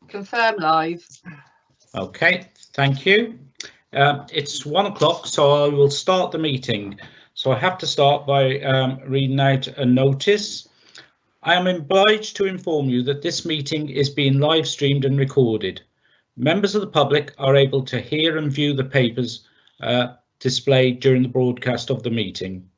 Confirm live. Okay, thank you. It's 1 o'clock, so I will start the meeting. So I have to start by reading out a notice. I am obliged to inform you that this meeting is being live streamed and recorded. Members of the public are able to hear and view the papers displayed during the broadcast of the meeting.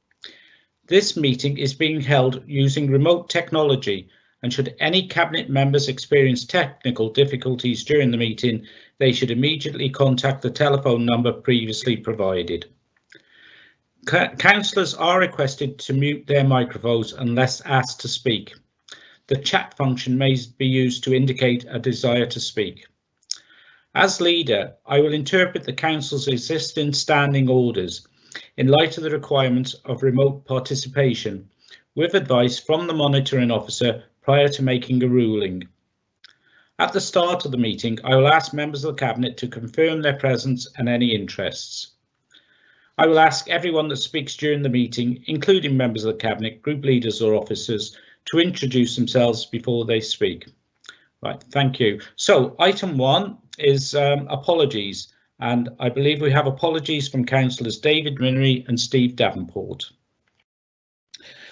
This meeting is being held using remote technology, and should any Cabinet members experience technical difficulties during the meeting, they should immediately contact the telephone number previously provided. Councillors are requested to mute their microphones unless asked to speak. The chat function may be used to indicate a desire to speak. As leader, I will interpret the Council's existing standing orders in light of the requirements of remote participation, with advice from the monitoring officer prior to making a ruling. At the start of the meeting, I will ask members of the Cabinet to confirm their presence and any interests. I will ask everyone that speaks during the meeting, including members of the Cabinet, group leaders or officers, to introduce themselves before they speak. Right, thank you. So item 1 is apologies, and I believe we have apologies from councillors David Minery and Steve Davenport.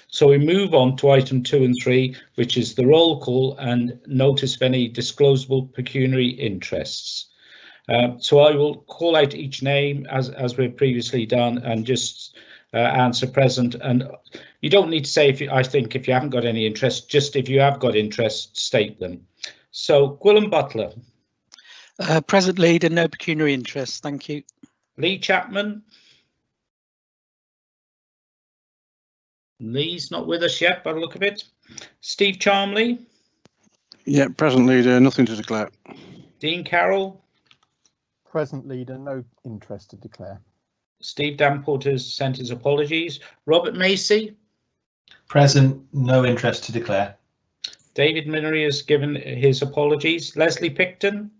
So we move on to item 2 and 3, which is the roll call and notice of any disclosable pecuniary interests. So I will call out each name as we've previously done and just answer present. And you don't need to say if you haven't got any interest, just if you have got interest, state them. So Gwilym Butler. Present leader, no pecuniary interest, thank you. Lee Chapman. Lee's not with us yet by the look of it. Steve Charmley. Yeah, present leader, nothing to declare. Dean Carroll. Present leader, no interest to declare. Steve Davenport has sent his apologies. Robert Macy. Present, no interest to declare. David Minery has given his apologies. Leslie Picton.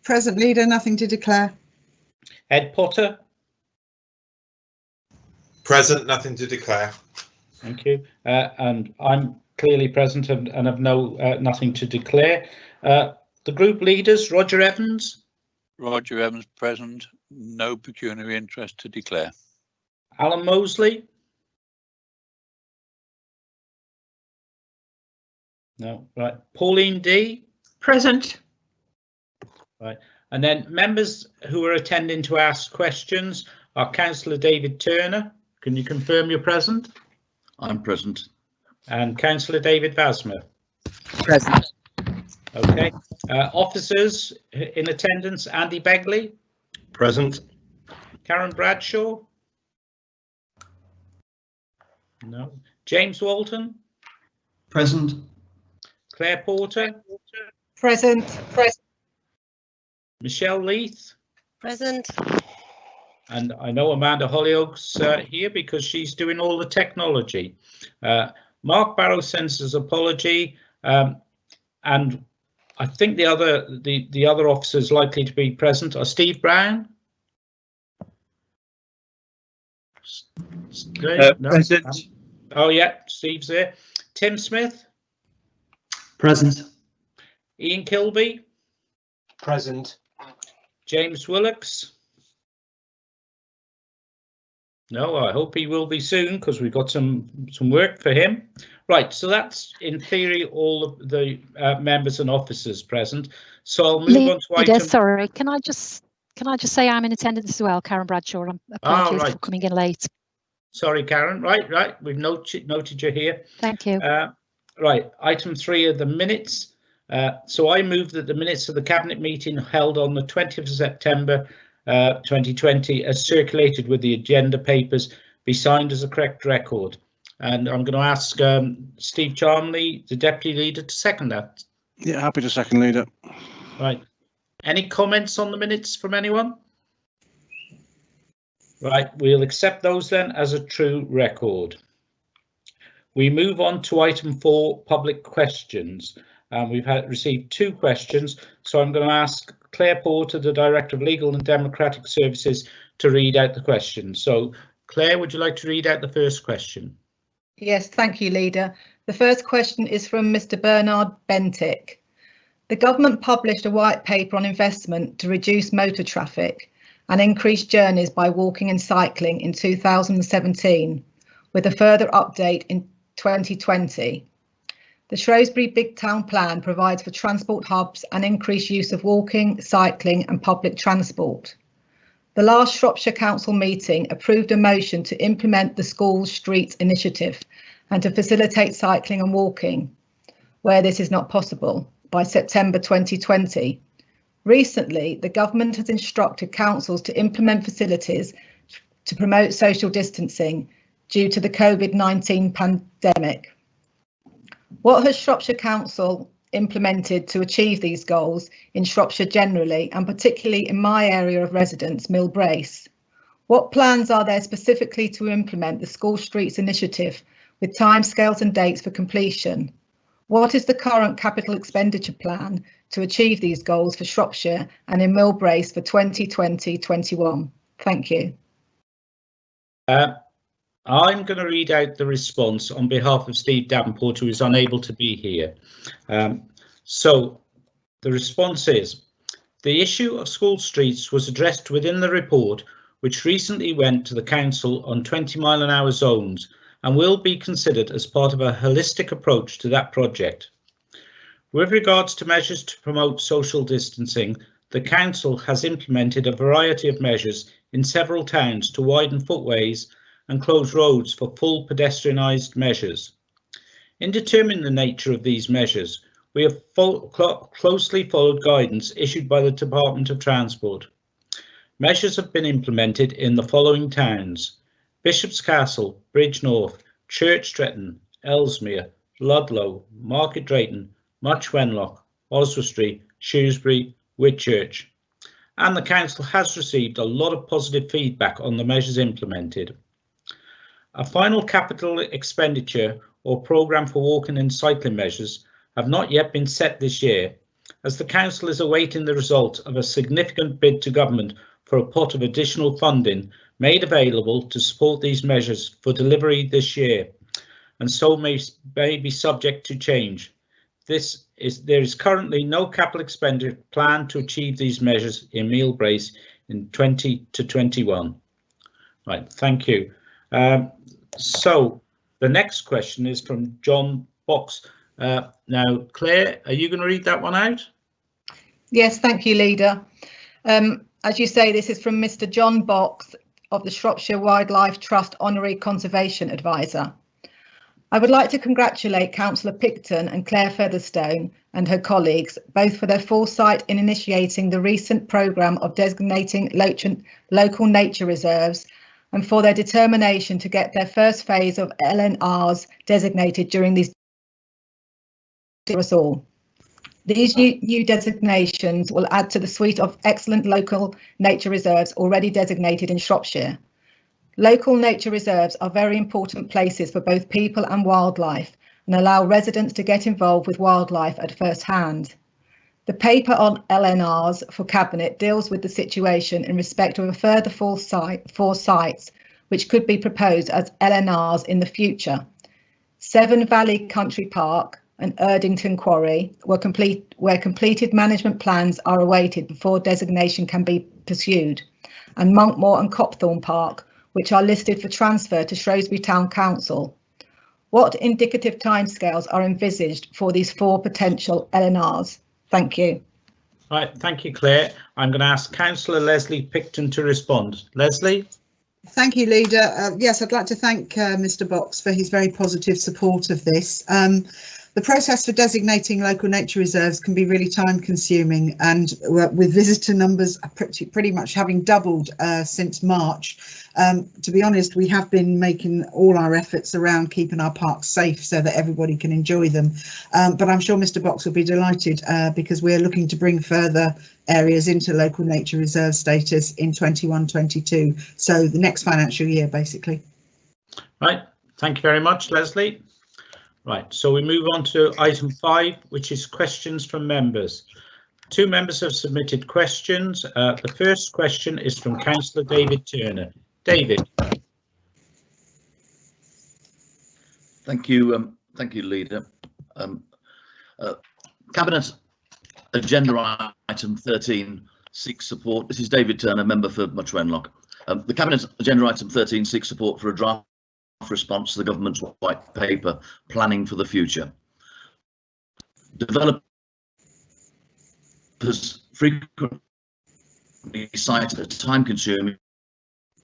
Present leader, nothing to declare. Ed Potter. Present, nothing to declare. Thank you. And I'm clearly present and have nothing to declare. The group leaders, Roger Evans. Roger Evans present, no pecuniary interest to declare. Alan Mosley. No, right. Pauline D. Present. Right. And then members who are attending to ask questions are Councillor David Turner. Can you confirm you're present? I'm present. And Councillor David Vasmer. Present. Okay. Officers in attendance, Andy Begley. Present. Karen Bradshaw. No. James Walton. Present. Claire Porter. Present. Michelle Leith. Present. And I know Amanda Hollyoak's here because she's doing all the technology. Mark Barrow sends his apology, and I think the other officers likely to be present are Steve Brown. No? Present. Oh yeah, Steve's there. Tim Smith. Present. Ian Kilby. Present. James Willocks. No, I hope he will be soon because we've got some work for him. Right, so that's in theory all of the members and officers present. So I'll move on to item. Sorry, can I just say I'm in attendance as well, Karen Bradshaw. Apologies for coming in late. Sorry, Karen. Right. We've noted you here. Thank you. Right, item 3 are the minutes. So I move that the minutes of the Cabinet meeting held on the 20th of September 2020 as circulated with the agenda papers be signed as a correct record. And I'm going to ask Steve Charmley, the Deputy Leader, to second that. Yeah, happy to second, Leader. Right. Any comments on the minutes from anyone? Right, we'll accept those then as a true record. We move on to item 4, public questions. We've received 2 questions, so I'm going to ask Claire Porter, the Director of Legal and Democratic Services, to read out the questions. So, Claire, would you like to read out the first question? Yes, thank you, Leader. The first question is from Mr. Bernard Bentick. The government published a white paper on investment to reduce motor traffic and increase journeys by walking and cycling in 2017, with a further update in 2020. The Shrewsbury Big Town Plan provides for transport hubs and increased use of walking, cycling and public transport. The last Shropshire Council meeting approved a motion to implement the Schools Streets initiative and to facilitate cycling and walking, where this is not possible, by September 2020. Recently, the government has instructed councils to implement facilities to promote social distancing due to the COVID-19 pandemic. What has Shropshire Council implemented to achieve these goals in Shropshire generally, and particularly in my area of residence, Mill Brace? What plans are there specifically to implement the School Streets initiative with timescales and dates for completion? What is the current capital expenditure plan to achieve these goals for Shropshire and in Mill Brace for 2020-21? Thank you. I'm going to read out the response on behalf of Steve Davenport, who is unable to be here. So the response is, the issue of school streets was addressed within the report, which recently went to the council on 20-mile-an-hour zones and will be considered as part of a holistic approach to that project. With regards to measures to promote social distancing, the council has implemented a variety of measures in several towns to widen footways and close roads for full pedestrianised measures. In determining the nature of these measures, we have closely followed guidance issued by the Department of Transport. Measures have been implemented in the following towns: Bishop's Castle, Bridge North, Church Stretton, Ellesmere, Ludlow, Market Drayton, Much Wenlock, Oswestry, Shrewsbury, Whitchurch. And the council has received a lot of positive feedback on the measures implemented. A final capital expenditure or programme for walking and cycling measures have not yet been set this year, as the council is awaiting the result of a significant bid to government for a pot of additional funding made available to support these measures for delivery this year, and so may be subject to change. There is currently no capital expenditure planned to achieve these measures in Mill Brace in 20-21. Right, thank you. So the next question is from John Box. Now, Claire, are you going to read that one out? Yes, thank you, Leader. As you say, this is from Mr. John Box of the Shropshire Wildlife Trust Honorary Conservation Advisor. I would like to congratulate Councillor Picton and Claire Featherstone and her colleagues, both for their foresight in initiating the recent programme of designating local nature reserves and for their determination to get their first phase of LNRs designated during these for us all. These new designations will add to the suite of excellent local nature reserves already designated in Shropshire. Local nature reserves are very important places for both people and wildlife and allow residents to get involved with wildlife at first hand. The paper on LNRs for Cabinet deals with the situation in respect of a further four sites which could be proposed as LNRs in the future. Severn Valley Country Park and Erdington Quarry where completed management plans are awaited before designation can be pursued, and Monkmoor and Copthorne Park, which are listed for transfer to Shrewsbury Town Council. What indicative timescales are envisaged for these four potential LNRs? Thank you. Right, thank you, Claire. I'm going to ask Councillor Leslie Picton to respond. Leslie? Thank you, Leader. Yes, I'd like to thank Mr. Box for his very positive support of this. The process for designating local nature reserves can be really time consuming, and with visitor numbers pretty much having doubled since March, to be honest, we have been making all our efforts around keeping our parks safe so that everybody can enjoy them. But I'm sure Mr. Box will be delighted because we're looking to bring further areas into local nature reserve status in 21-22, so the next financial year basically. Right, thank you very much, Leslie. Right, so we move on to item 5, which is questions from members. 2 members have submitted questions. The first question is from Councillor David Turner. David. Thank you, Leader. Cabinet agenda item 13 seeks support. This is David Turner, member for Much Wenlock. The Cabinet agenda item 13 seeks support for a draft response to the government's white paper, Planning for the Future. Developers frequently cite a time-consuming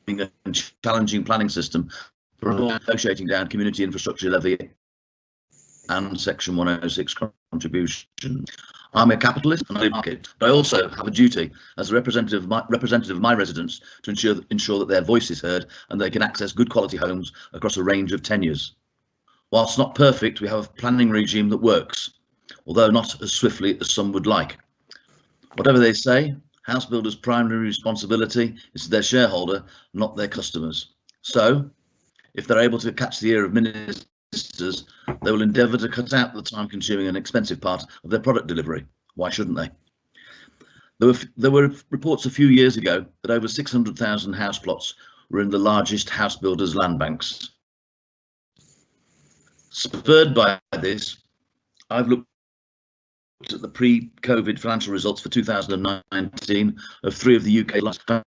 and challenging planning system for negotiating down community infrastructure levy and Section 106 contribution. I'm a capitalist and I market, but I also have a duty as a representative of my residents to ensure that their voice is heard and they can access good quality homes across a range of tenures. Whilst not perfect, we have a planning regime that works, although not as swiftly as some would like. Whatever they say, house builders' primary responsibility is to their shareholder, not their customers. So, if they're able to catch the ear of ministers, they will endeavour to cut out the time-consuming and expensive part of their product delivery. Why shouldn't they? There were reports a few years ago that over 600,000 house plots were in the largest house builders' land banks. Spurred by this, I've looked at the pre-COVID financial results for 2019 of 3 of the UK largest banks.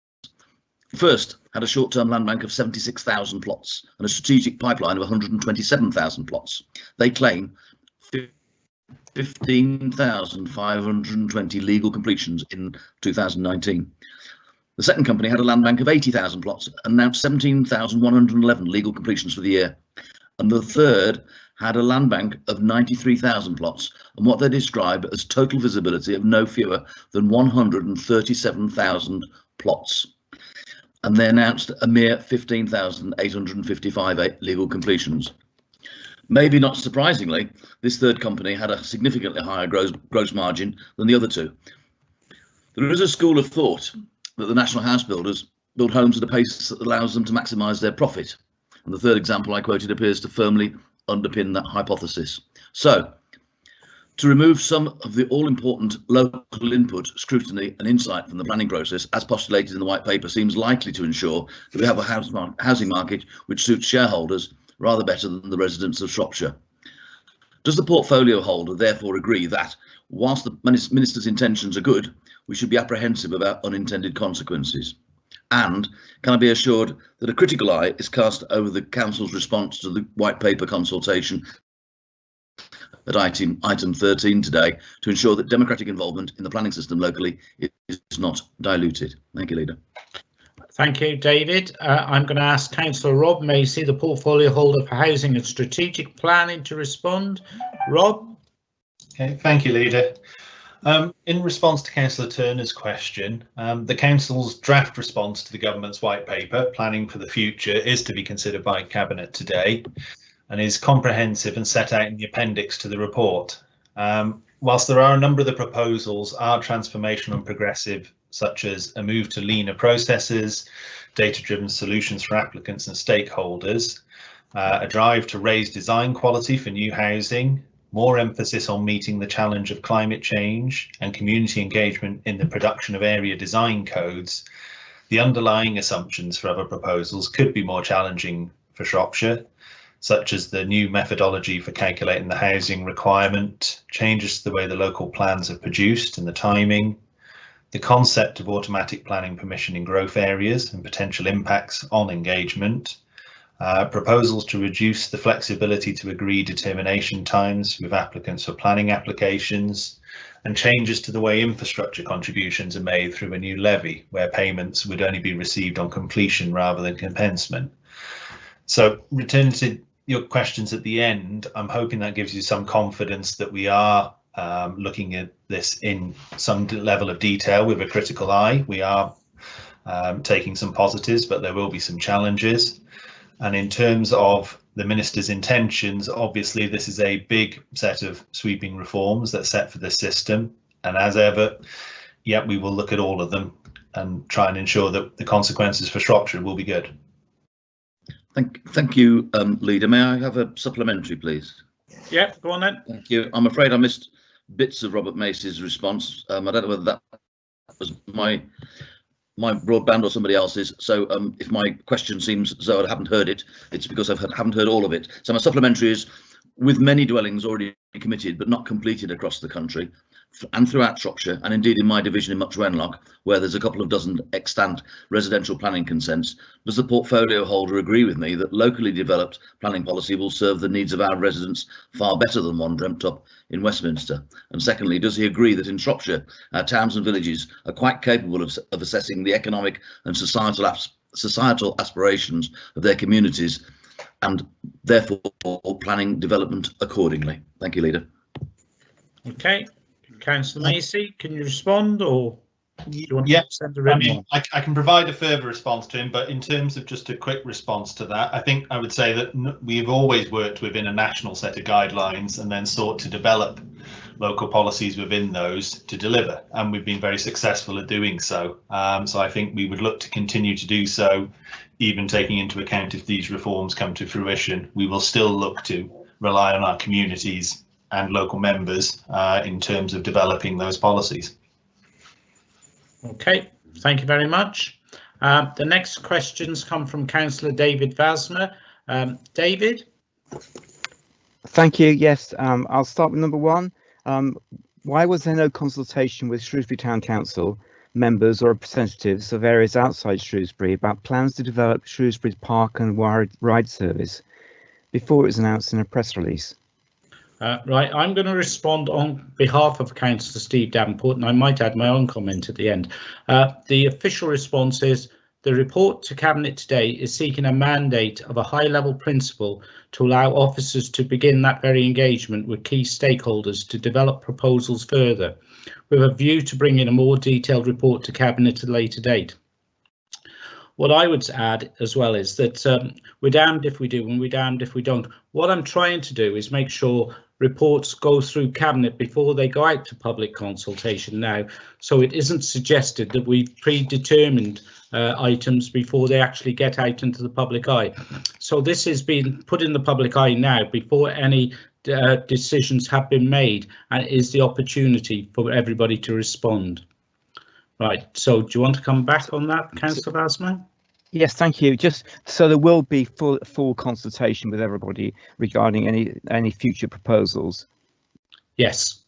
First had a short-term land bank of 76,000 plots and a strategic pipeline of 127,000 plots. They claim 15,520 legal completions in 2019. The second company had a land bank of 80,000 plots and announced 17,111 legal completions for the year. And the third had a land bank of 93,000 plots and what they describe as total visibility of no fewer than 137,000 plots. And they announced a mere 15,855 legal completions. Maybe not surprisingly, this third company had a significantly higher gross margin than the other two. There is a school of thought that the national house builders build homes at a pace that allows them to maximise their profit. And the third example I quoted appears to firmly underpin that hypothesis. So, to remove some of the all-important local input, scrutiny and insight from the planning process, as postulated in the white paper, seems likely to ensure that we have a housing market which suits shareholders rather better than the residents of Shropshire. Does the portfolio holder therefore agree that, whilst the Minister's intentions are good, we should be apprehensive about unintended consequences? And can I be assured that a critical eye is cast over the Council's response to the white paper consultation at item 13 today to ensure that democratic involvement in the planning system locally is not diluted? Thank you, Leader. Thank you, David. I'm going to ask Councillor Rob Macy, the portfolio holder for housing and strategic planning, to respond. Rob? Okay, thank you, Leader. In response to Councillor Turner's question, the Council's draft response to the government's white paper, Planning for the Future, is to be considered by Cabinet today and is comprehensive and set out in the appendix to the report. Whilst there are a number of the proposals are transformational and progressive, such as a move to leaner processes, data-driven solutions for applicants and stakeholders, a drive to raise design quality for new housing, more emphasis on meeting the challenge of climate change and community engagement in the production of area design codes, the underlying assumptions for other proposals could be more challenging for Shropshire, such as the new methodology for calculating the housing requirement, changes to the way the local plans are produced and the timing, the concept of automatic planning permission in growth areas and potential impacts on engagement, proposals to reduce the flexibility to agree determination times with applicants for planning applications, and changes to the way infrastructure contributions are made through a new levy where payments would only be received on completion rather than compensation. So, returning to your questions at the end, I'm hoping that gives you some confidence that we are looking at this in some level of detail with a critical eye. We are taking some positives, but there will be some challenges. And in terms of the Minister's intentions, obviously this is a big set of sweeping reforms that's set for the system. And as ever, yeah, we will look at all of them and try and ensure that the consequences for Shropshire will be good. Thank you, Leader. May I have a supplementary, please? Yeah, go on then. Thank you. I'm afraid I missed bits of Robert Macy's response. I don't know whether that was my broadband or somebody else's. So if my question seems as though I haven't heard it, it's because I haven't heard all of it. So my supplementary is, with many dwellings already committed but not completed across the country, and throughout Shropshire, and indeed in my division in Much Wenlock, where there's a couple of dozen extant residential planning consents, does the portfolio holder agree with me that locally developed planning policy will serve the needs of our residents far better than one dreamt up in Westminster? And secondly, does he agree that in Shropshire, our towns and villages are quite capable of assessing the economic and societal aspirations of their communities and therefore planning development accordingly? Thank you, Leader. Okay, Councillor Macy, can you respond, or do you want to send a written one? I can provide a further response to him, but in terms of just a quick response to that, I think I would say that we've always worked within a national set of guidelines and then sought to develop local policies within those to deliver, and we've been very successful at doing so. So I think we would look to continue to do so, even taking into account if these reforms come to fruition. We will still look to rely on our communities and local members in terms of developing those policies. Okay, thank you very much. The next questions come from Councillor David Vasmer. David? Thank you. Yes, I'll start with number one. Why was there no consultation with Shrewsbury Town Council members or representatives of areas outside Shrewsbury about plans to develop Shrewsbury's park and ride service before it was announced in a press release? Right, I'm going to respond on behalf of Councillor Steve Davenport, and I might add my own comment at the end. The official response is the report to Cabinet today is seeking a mandate of a high-level principle to allow officers to begin that very engagement with key stakeholders to develop proposals further, with a view to bringing a more detailed report to Cabinet at a later date. What I would add as well is that we're damned if we do and we're damned if we don't. What I'm trying to do is make sure reports go through Cabinet before they go out to public consultation now, so it isn't suggested that we've predetermined items before they actually get out into the public eye. So this is being put in the public eye now before any decisions have been made, and is the opportunity for everybody to respond. Right, so do you want to come back on that, Councillor Vasmer? Yes, thank you. Just so there will be full consultation with everybody regarding any future proposals. Yes.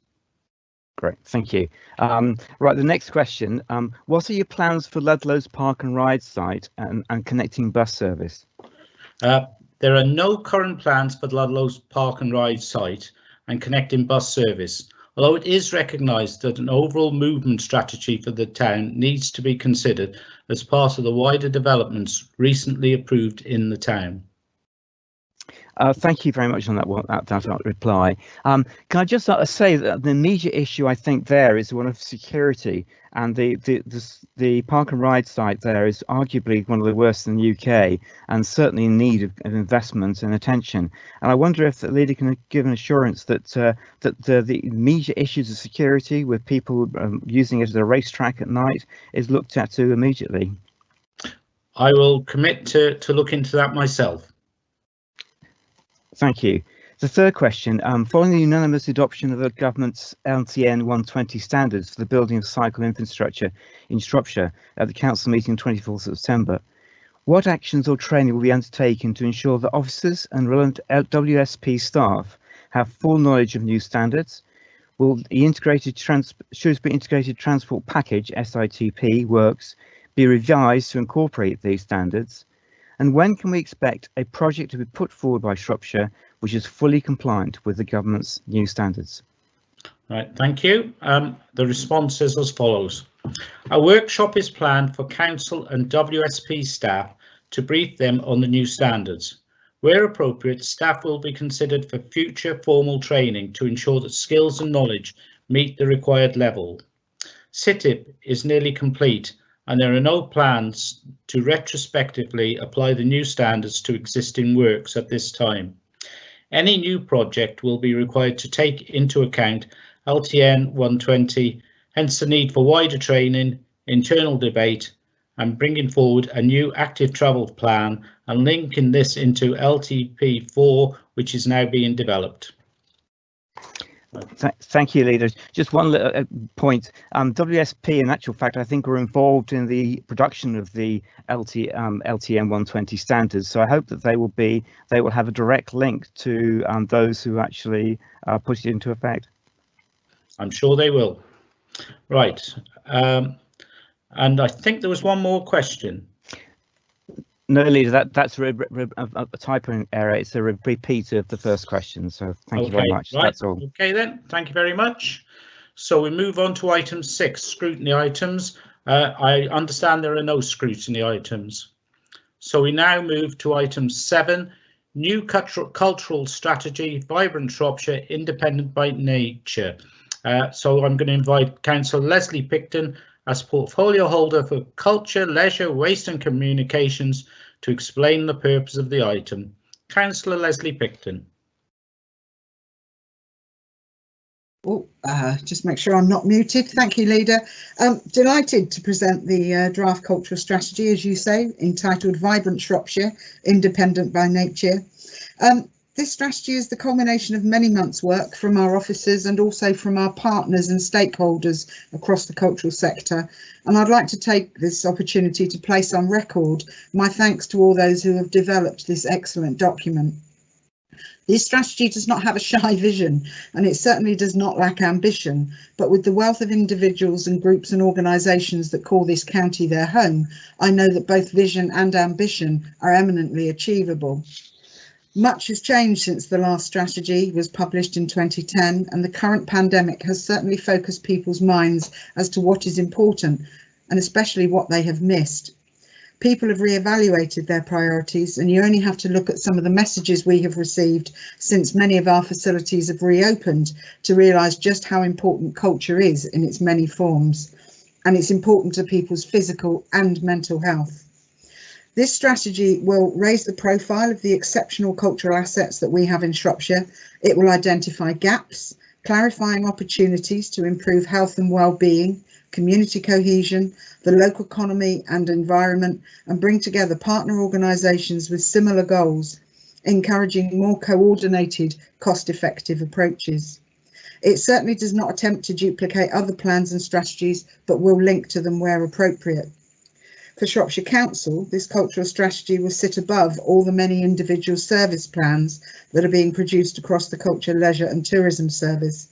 Great, thank you. Right, the next question. What are your plans for Ludlow's Park and Ride site and connecting bus service? There are no current plans for Ludlow's Park and Ride site and connecting bus service, although it is recognised that an overall movement strategy for the town needs to be considered as part of the wider developments recently approved in the town. Thank you very much on that reply. Can I just say that the immediate issue I think there is one of security, and the Park and Ride site there is arguably one of the worst in the UK and certainly in need of investment and attention. And I wonder if the leader can give an assurance that the immediate issues of security with people using it as a racetrack at night is looked at to immediately. I will commit to look into that myself. Thank you. The third question, following the unanimous adoption of the government's LTN 120 standards for the building of cycle infrastructure in Shropshire at the council meeting on 24th September, what actions or training will be undertaken to ensure that officers and relevant WSP staff have full knowledge of new standards? Will the Shrewsbury Integrated Transport Package (SITP) works be revised to incorporate these standards? And when can we expect a project to be put forward by Shropshire which is fully compliant with the government's new standards? Right, thank you. The response is as follows. A workshop is planned for council and WSP staff to brief them on the new standards. Where appropriate, staff will be considered for future formal training to ensure that skills and knowledge meet the required level. SITP is nearly complete, and there are no plans to retrospectively apply the new standards to existing works at this time. Any new project will be required to take into account LTN 120, hence the need for wider training, internal debate, and bringing forward a new active travel plan and linking this into LTP4, which is now being developed. Thank you, leaders. Just one little point. WSP, in actual fact, I think were involved in the production of the LTN 120 standards. So I hope that they will have a direct link to those who actually put it into effect. I'm sure they will. Right. And I think there was one more question. No, Leader, that's a typo error. It's a repeat of the first question. So thank you very much. Right. That's all. Okay, then. Thank you very much. So we move on to item 6, scrutiny items. I understand there are no scrutiny items. So we now move to item 7, new cultural strategy, vibrant Shropshire, independent by nature. So I'm going to invite Councillor Leslie Picton as portfolio holder for culture, leisure, waste and communications to explain the purpose of the item. Councillor Leslie Picton. Oh, just make sure I'm not muted. Thank you, Leader. Delighted to present the draft cultural strategy, as you say, entitled Vibrant Shropshire, Independent by Nature. This strategy is the culmination of many months' work from our officers and also from our partners and stakeholders across the cultural sector. And I'd like to take this opportunity to place on record my thanks to all those who have developed this excellent document. This strategy does not have a shy vision, and it certainly does not lack ambition, but with the wealth of individuals and groups and organisations that call this county their home, I know that both vision and ambition are eminently achievable. Much has changed since the last strategy was published in 2010, and the current pandemic has certainly focused people's minds as to what is important, and especially what they have missed. People have re-evaluated their priorities, and you only have to look at some of the messages we have received since many of our facilities have reopened to realise just how important culture is in its many forms, and it's important to people's physical and mental health. This strategy will raise the profile of the exceptional cultural assets that we have in Shropshire. It will identify gaps, clarifying opportunities to improve health and well-being, community cohesion, the local economy and environment, and bring together partner organisations with similar goals, encouraging more coordinated, cost-effective approaches. It certainly does not attempt to duplicate other plans and strategies, but will link to them where appropriate. For Shropshire Council, this cultural strategy will sit above all the many individual service plans that are being produced across the culture, leisure and tourism service.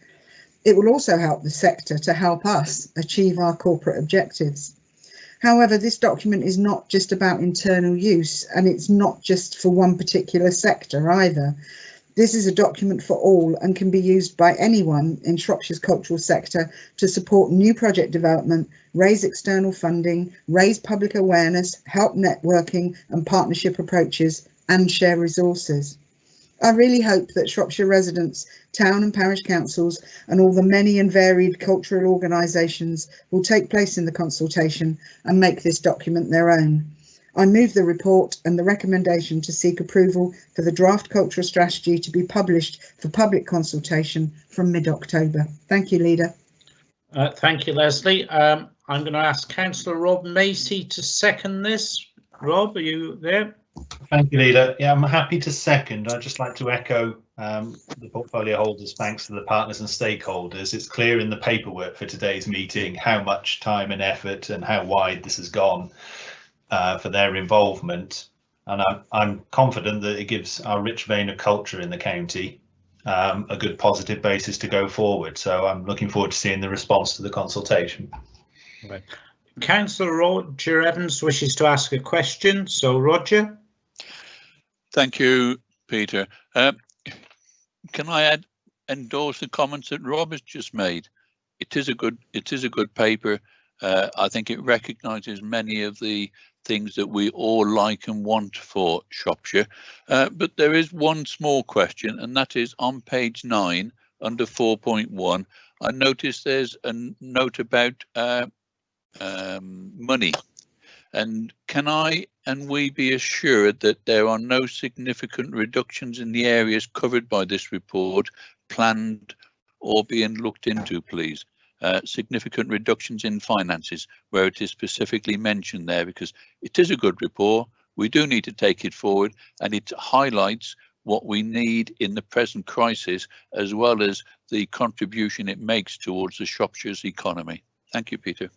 It will also help the sector to help us achieve our corporate objectives. However, this document is not just about internal use, and it's not just for one particular sector either. This is a document for all and can be used by anyone in Shropshire's cultural sector to support new project development, raise external funding, raise public awareness, help networking and partnership approaches, and share resources. I really hope that Shropshire residents, town and parish councils and all the many and varied cultural organisations will take place in the consultation and make this document their own. I move the report and the recommendation to seek approval for the draft cultural strategy to be published for public consultation from mid-October. Thank you, Leader. Thank you, Leslie. I'm going to ask Councillor Rob Macy to second this. Rob, are you there? Thank you, Leader. Yeah, I'm happy to second. I'd just like to echo the portfolio holders' thanks to the partners and stakeholders. It's clear in the paperwork for today's meeting how much time and effort and how wide this has gone for their involvement. And I'm confident that it gives our rich vein of culture in the county a good positive basis to go forward. So I'm looking forward to seeing the response to the consultation. Right. Councillor Roger Evans wishes to ask a question. So, Roger. Thank you, Peter. Can I endorse the comments that Rob has just made? It is a good paper. I think it recognises many of the things that we all like and want for Shropshire. But there is one small question, and that is on page 9 under 4.1. I noticed there's a note about money. And can I and we be assured that there are no significant reductions in the areas covered by this report planned or being looked into, please? Significant reductions in finances where it is specifically mentioned there, because it is a good report. We do need to take it forward, and it highlights what we need in the present crisis, as well as the contribution it makes towards the Shropshire's economy. Thank you, Peter.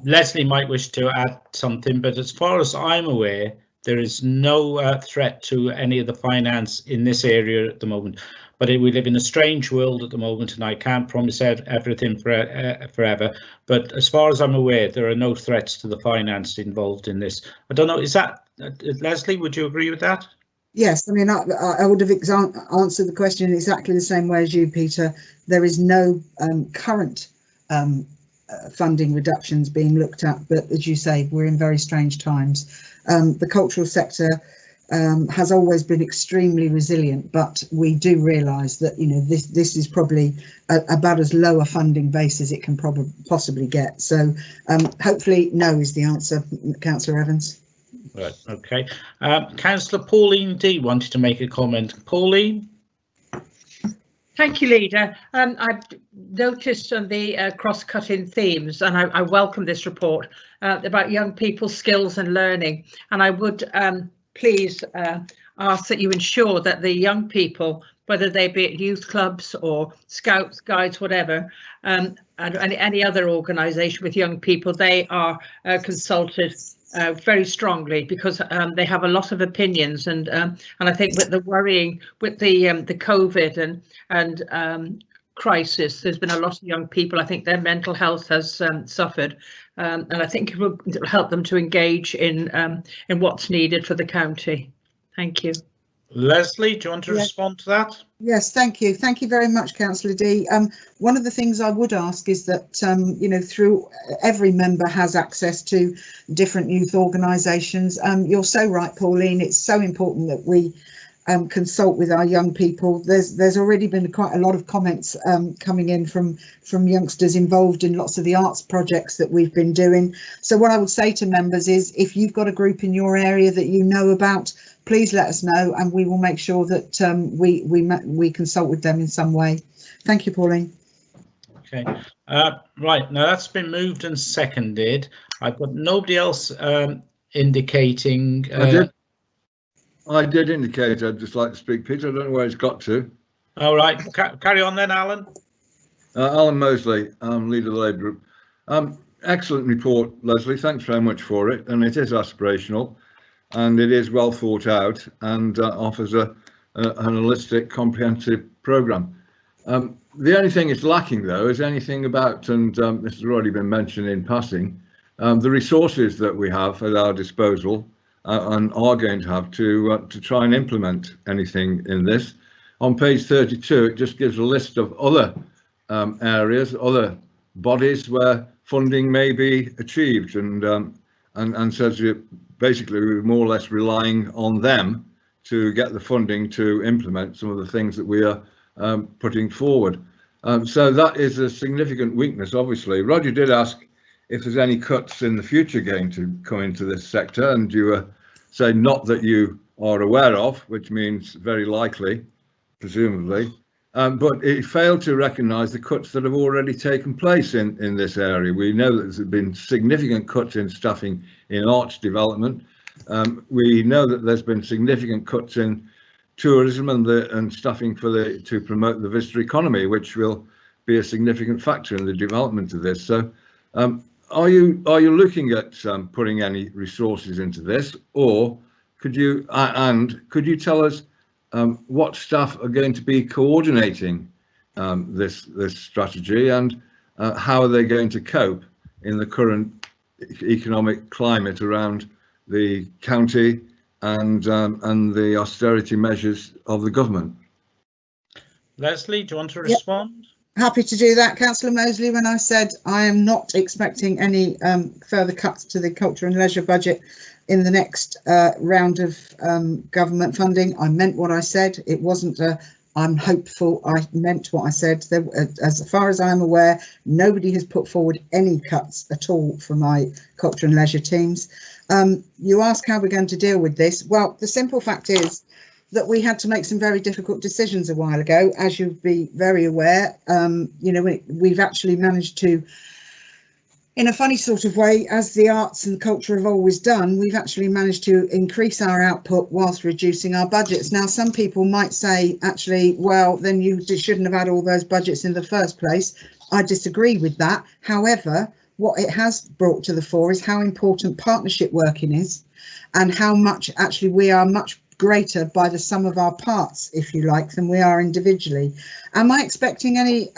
Leslie might wish to add something, but as far as I'm aware, there is no threat to any of the finance in this area at the moment. but we live in a strange world at the moment, and I can't promise everything forever. But as far as I'm aware, there are no threats to the finance involved in this. I don't know, is that, Leslie, would you agree with that? Yes, I mean, I would have answered the question in exactly the same way as you, Peter. There is no current funding reductions being looked at, but as you say, we're in very strange times. The cultural sector has always been extremely resilient, but we do realise that, you know, this is probably about as low a funding base as it can possibly get. So hopefully no is the answer, Councillor Evans. Right, okay. Councillor Pauline D wanted to make a comment. Pauline? Thank you, Leader. I've noticed on the cross-cutting themes, and I welcome this report about young people's skills and learning. And I would please ask that you ensure that the young people, whether they be at youth clubs or scouts, guides, whatever, and any other organisation with young people, they are consulted very strongly, because they have a lot of opinions, and I think with the worrying with the COVID and crisis, there's been a lot of young people, I think their mental health has suffered, and I think it will help them to engage in what's needed for the county. Thank you. Leslie, do you want to respond to that? Yes, thank you. Thank you very much, Councillor D. One of the things I would ask is that, you know, through every member has access to different youth organisations. You're so right, Pauline. It's so important that we consult with our young people. There's already been quite a lot of comments coming in from youngsters involved in lots of the arts projects that we've been doing. So what I would say to members is, if you've got a group in your area that you know about, please let us know, and we will make sure that we consult with them in some way. Thank you, Pauline. Okay, right, now that's been moved and seconded. I've got nobody else indicating. I did indicate I'd just like to speak, Peter. I don't know where it's got to. All right, carry on then, Alan. Alan Mosley, leader of the Labour Group. Excellent report, Leslie. Thanks very much for it. And it is aspirational, and it is well thought out, and offers an holistic, comprehensive programme. The only thing it's lacking, though, is anything about, and this has already been mentioned in passing, the resources that we have at our disposal and are going to have to try and implement anything in this. On page 32, it just gives a list of other areas, other bodies where funding may be achieved, and says you basically we're more or less relying on them to get the funding to implement some of the things that we are putting forward. So that is a significant weakness, obviously. Roger did ask if there's any cuts in the future going to come into this sector, and you say not that you are aware of, which means very likely, presumably, but it failed to recognise the cuts that have already taken place in this area. We know that there's been significant cuts in staffing in arts development. We know that there's been significant cuts in tourism and staffing to promote the visitor economy, which will be a significant factor in the development of this. So are you looking at putting any resources into this, or could you tell us what staff are going to be coordinating this strategy, and how are they going to cope in the current economic climate around the county and the austerity measures of the government? Leslie, do you want to respond? Happy to do that, Councillor Mosley. When I said I am not expecting any further cuts to the culture and leisure budget in the next round of government funding, I meant what I said. It wasn't I'm hopeful. I meant what I said. As far as I am aware, nobody has put forward any cuts at all for my culture and leisure teams. You ask how we're going to deal with this. Well, the simple fact is that we had to make some very difficult decisions a while ago, as you'd be very aware. You know, we've actually managed to, in a funny sort of way, as the arts and culture have always done, we've actually managed to increase our output whilst reducing our budgets. Now, some people might say, actually, well, then you shouldn't have had all those budgets in the first place. I disagree with that. However, what it has brought to the fore is how important partnership working is, and how much actually we are much greater by the sum of our parts, if you like, than we are individually. Am I expecting any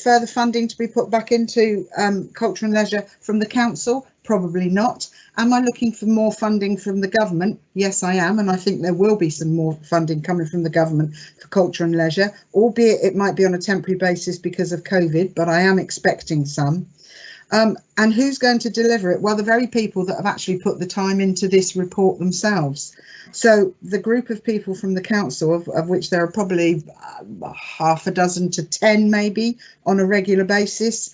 further funding to be put back into culture and leisure from the council? Probably not. Am I looking for more funding from the government? Yes, I am, and I think there will be some more funding coming from the government for culture and leisure, albeit it might be on a temporary basis because of COVID, but I am expecting some. And who's going to deliver it? Well, the very people that have actually put the time into this report themselves. So the group of people from the council, of which there are probably half a dozen to 10 maybe on a regular basis,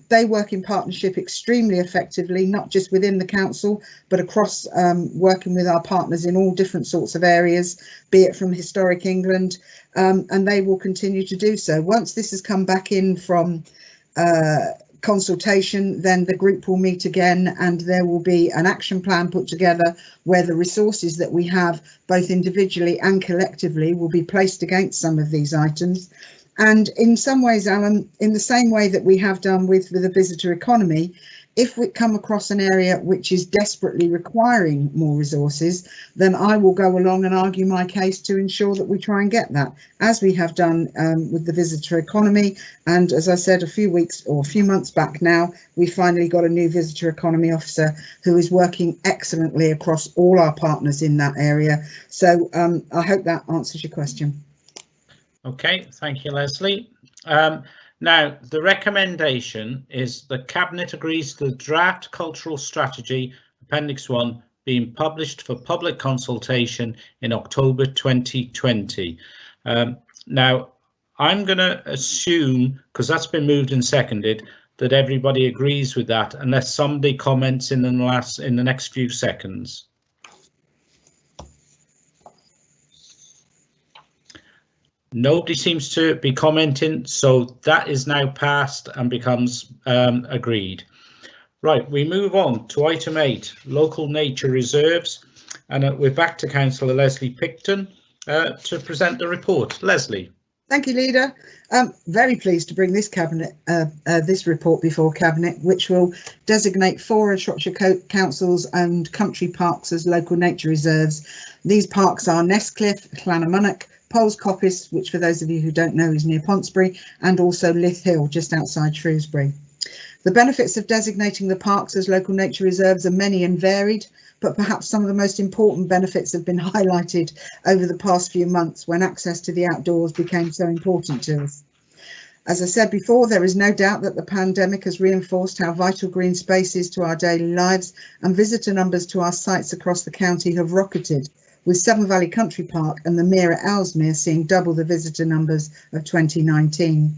they work in partnership extremely effectively, not just within the council, but across working with our partners in all different sorts of areas, be it from Historic England, and they will continue to do so. Once this has come back in from consultation, then the group will meet again and there will be an action plan put together where the resources that we have both individually and collectively will be placed against some of these items. And in some ways, Alan, in the same way that we have done with the visitor economy, if we come across an area which is desperately requiring more resources, then I will go along and argue my case to ensure that we try and get that, as we have done with the visitor economy. And as I said, a few months back now, we finally got a new visitor economy officer who is working excellently across all our partners in that area. So I hope that answers your question. Okay, thank you, Leslie. Now, the recommendation is the Cabinet agrees to the draft cultural strategy, Appendix 1, being published for public consultation in October 2020. Now, I'm going to assume, because that's been moved and seconded, that everybody agrees with that, unless somebody comments in the next few seconds. Nobody seems to be commenting, so that is now passed and becomes agreed. Right, we move on to item 8, local nature reserves, and we're back to Councillor Leslie Picton to present the report. Leslie. Thank you, Leader. Very pleased to bring this this report before Cabinet, which will designate 4 of Shropshire councils and country parks as local nature reserves. These parks are Nestcliff, Llanamunnock, Poles Coppice, which for those of you who don't know is near Pontesbury, and also Lith Hill, just outside Shrewsbury. The benefits of designating the parks as local nature reserves are many and varied, but perhaps some of the most important benefits have been highlighted over the past few months when access to the outdoors became so important to us. As I said before, there is no doubt that the pandemic has reinforced how vital green space is to our daily lives, and visitor numbers to our sites across the county have rocketed, with Severn Valley Country Park and the Mere at Ellesmere seeing double the visitor numbers of 2019.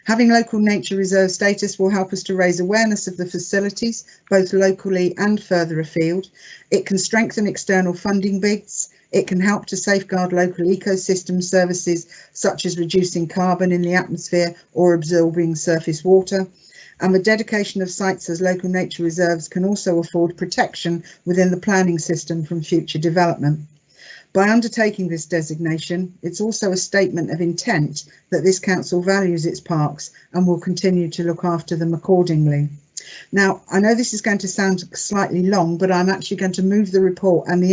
Having local nature reserve status will help us to raise awareness of the facilities, both locally and further afield. It can strengthen external funding bids. It can help to safeguard local ecosystem services, such as reducing carbon in the atmosphere or absorbing surface water. And the dedication of sites as local nature reserves can also afford protection within the planning system from future development. By undertaking this designation, it's also a statement of intent that this council values its parks and will continue to look after them accordingly. Now, I know this is going to sound slightly long, but I'm actually going to move the report and the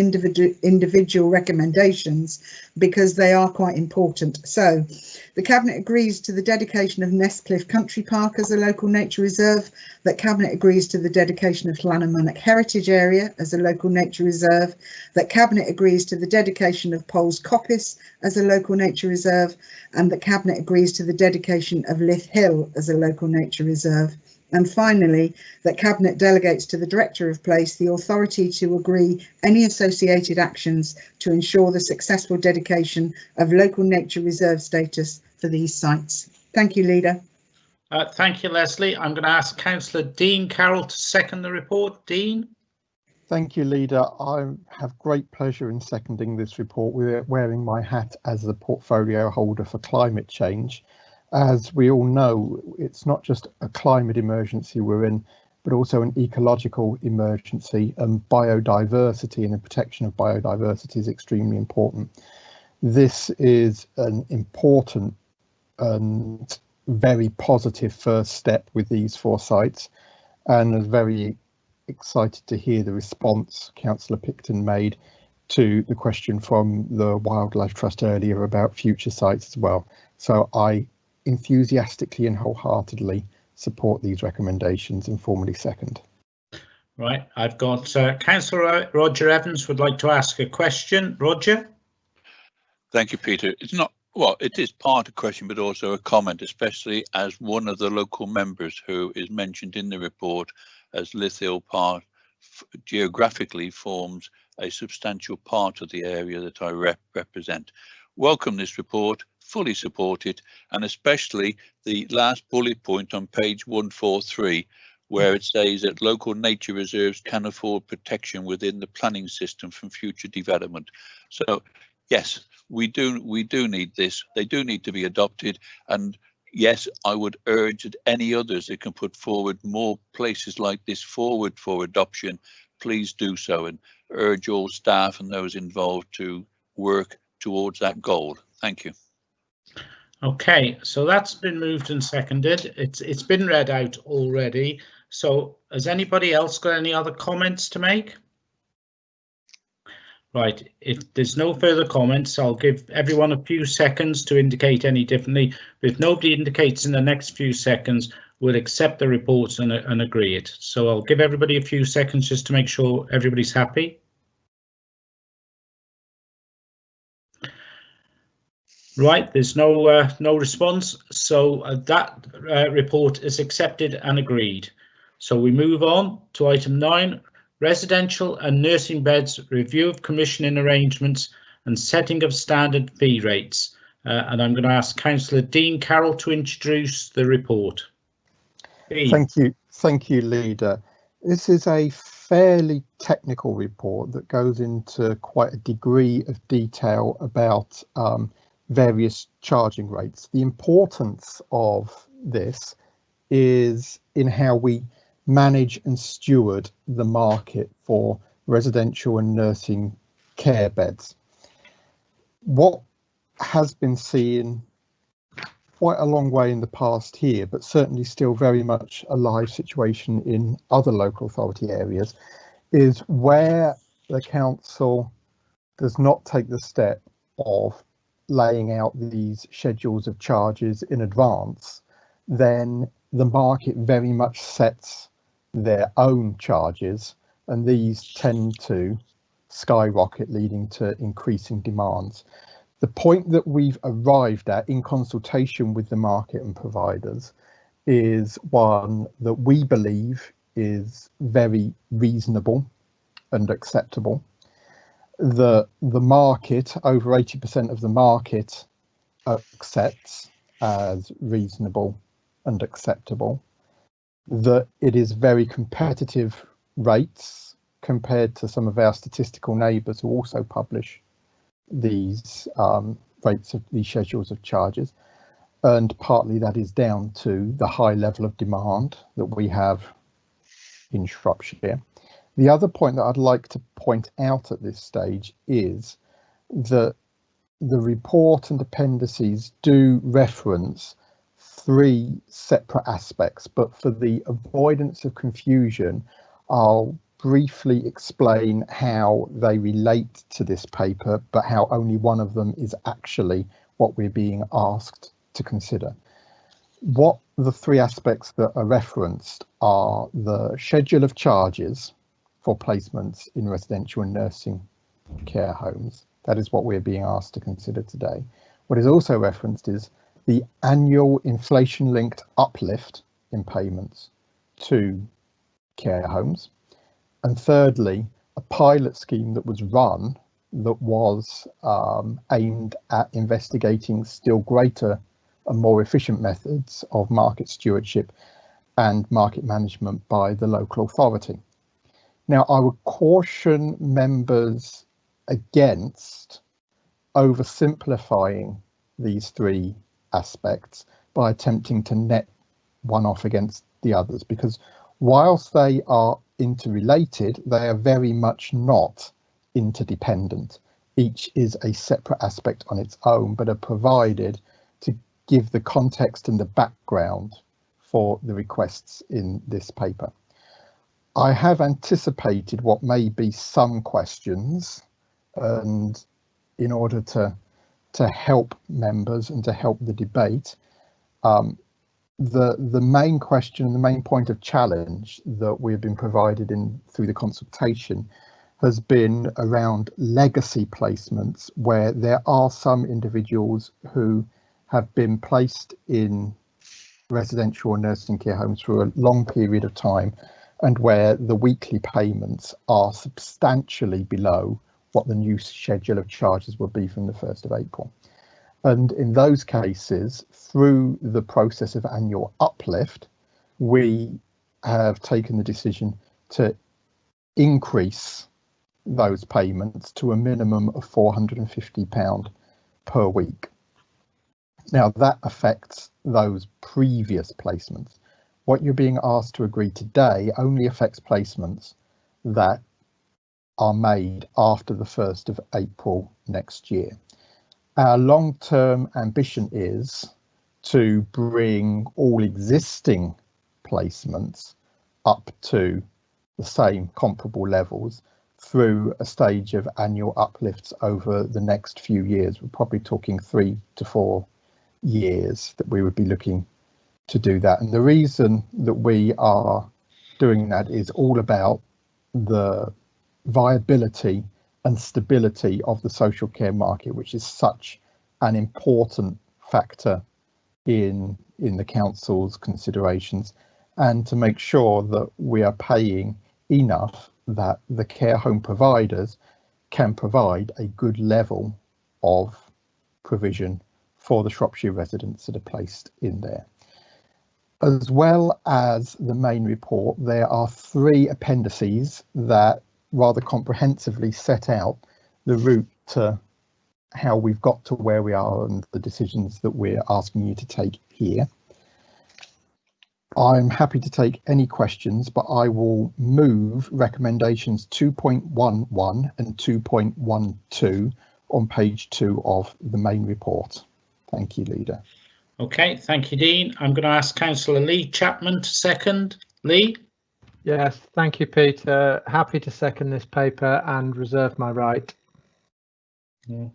individual recommendations because they are quite important. So, the Cabinet agrees to the dedication of Nestcliff Country Park as a local nature reserve. That Cabinet agrees to the dedication of Llanamunnock Heritage Area as a local nature reserve. That Cabinet agrees to the dedication of Poles Coppice as a local nature reserve. And that Cabinet agrees to the dedication of Lith Hill as a local nature reserve. And finally, that Cabinet delegates to the Director of Place the authority to agree any associated actions to ensure the successful dedication of local nature reserve status for these sites. Thank you, Leader. Thank you, Leslie. I'm going to ask Councillor Dean Carroll to second the report. Dean. Thank you, Leader. I have great pleasure in seconding this report, wearing my hat as the portfolio holder for climate change. As we all know, it's not just a climate emergency we're in, but also an ecological emergency, and biodiversity and the protection of biodiversity is extremely important. This is an important and very positive first step with these 4 sites, and I was very excited to hear the response Councillor Picton made to the question from the Wildlife Trust earlier about future sites as well. So I enthusiastically and wholeheartedly support these recommendations and formally second. Right, I've got Councillor Roger Evans would like to ask a question. Roger? Thank you, Peter. It's not, well, it is part of a question, but also a comment, especially as one of the local members who is mentioned in the report as Lithill Park geographically forms a substantial part of the area that I represent. Welcome this report, fully support it, and especially the last bullet point on page 143, where it says that local nature reserves can afford protection within the planning system from future development. So yes, we do need this. They do need to be adopted, and yes, I would urge that any others that can put forward more places like this forward for adoption, please do so, and urge all staff and those involved to work towards that goal. Thank you. Okay, so that's been moved and seconded. It's been read out already. So has anybody else got any other comments to make? Right, if there's no further comments, I'll give everyone a few seconds to indicate any differently. But if nobody indicates in the next few seconds, we'll accept the reports and agree it. So I'll give everybody a few seconds just to make sure everybody's happy. Right, there's no response, so that report is accepted and agreed. So we move on to item 9, residential and nursing beds, review of commissioning arrangements and setting of standard fee rates. And I'm going to ask Councillor Dean Carroll to introduce the report. Dean. Thank you, Leader. This is a fairly technical report that goes into quite a degree of detail about various charging rates. The importance of this is in how we manage and steward the market for residential and nursing care beds. What has been seen quite a long way in the past here, but certainly still very much a live situation in other local authority areas, is where the council does not take the step of laying out these schedules of charges in advance, then the market very much sets their own charges, and these tend to skyrocket, leading to increasing demands. The point that we've arrived at in consultation with the market and providers is one that we believe is very reasonable and acceptable. The market, over 80% of the market, accepts as reasonable and acceptable, that it is very competitive rates compared to some of our statistical neighbours who also publish these rates of these schedules of charges, and partly that is down to the high level of demand that we have in Shropshire. The other point that I'd like to point out at this stage is that the report and appendices do reference 3 separate aspects, but for the avoidance of confusion, I'll briefly explain how they relate to this paper, but how only one of them is actually what we're being asked to consider. What the 3 aspects that are referenced are the schedule of charges for placements in residential and nursing care homes. That is what we're being asked to consider today. What is also referenced is the annual inflation-linked uplift in payments to care homes. And thirdly, a pilot scheme that was run that was aimed at investigating still greater and more efficient methods of market stewardship and market management by the local authority. Now, I would caution members against oversimplifying these 3 aspects by attempting to net one off against the others, because whilst they are interrelated, they are very much not interdependent. Each is a separate aspect on its own, but are provided to give the context and the background for the requests in this paper. I have anticipated what may be some questions and in order to help members and to help the debate, the main question, the main point of challenge that we've been provided in through the consultation has been around legacy placements, where there are some individuals who have been placed in residential or nursing care homes for a long period of time, and where the weekly payments are substantially below what the new schedule of charges will be from the 1st of April. And in those cases, through the process of annual uplift, we have taken the decision to increase those payments to a minimum of £450 per week. Now that affects those previous placements. What you're being asked to agree today only affects placements that are made after the 1st of April next year. Our long-term ambition is to bring all existing placements up to the same comparable levels through a stage of annual uplifts over the next few years. We're probably talking 3 to 4 years that we would be looking to do that. And the reason that we are doing that is all about the viability and stability of the social care market, which is such an important factor in the council's considerations, and to make sure that we are paying enough that the care home providers can provide a good level of provision for the Shropshire residents that are placed in there. As well as the main report, there are 3 appendices that rather comprehensively set out the route to how we've got to where we are and the decisions that we're asking you to take here. I'm happy to take any questions, but I will move recommendations 2.11 and 2.12 on page 2 of the main report. Thank you, Leader. Okay, thank you, Dean. I'm going to ask Councillor Lee Chapman to second. Lee? Yes, thank you, Peter. Happy to second this paper and reserve my right. Yeah.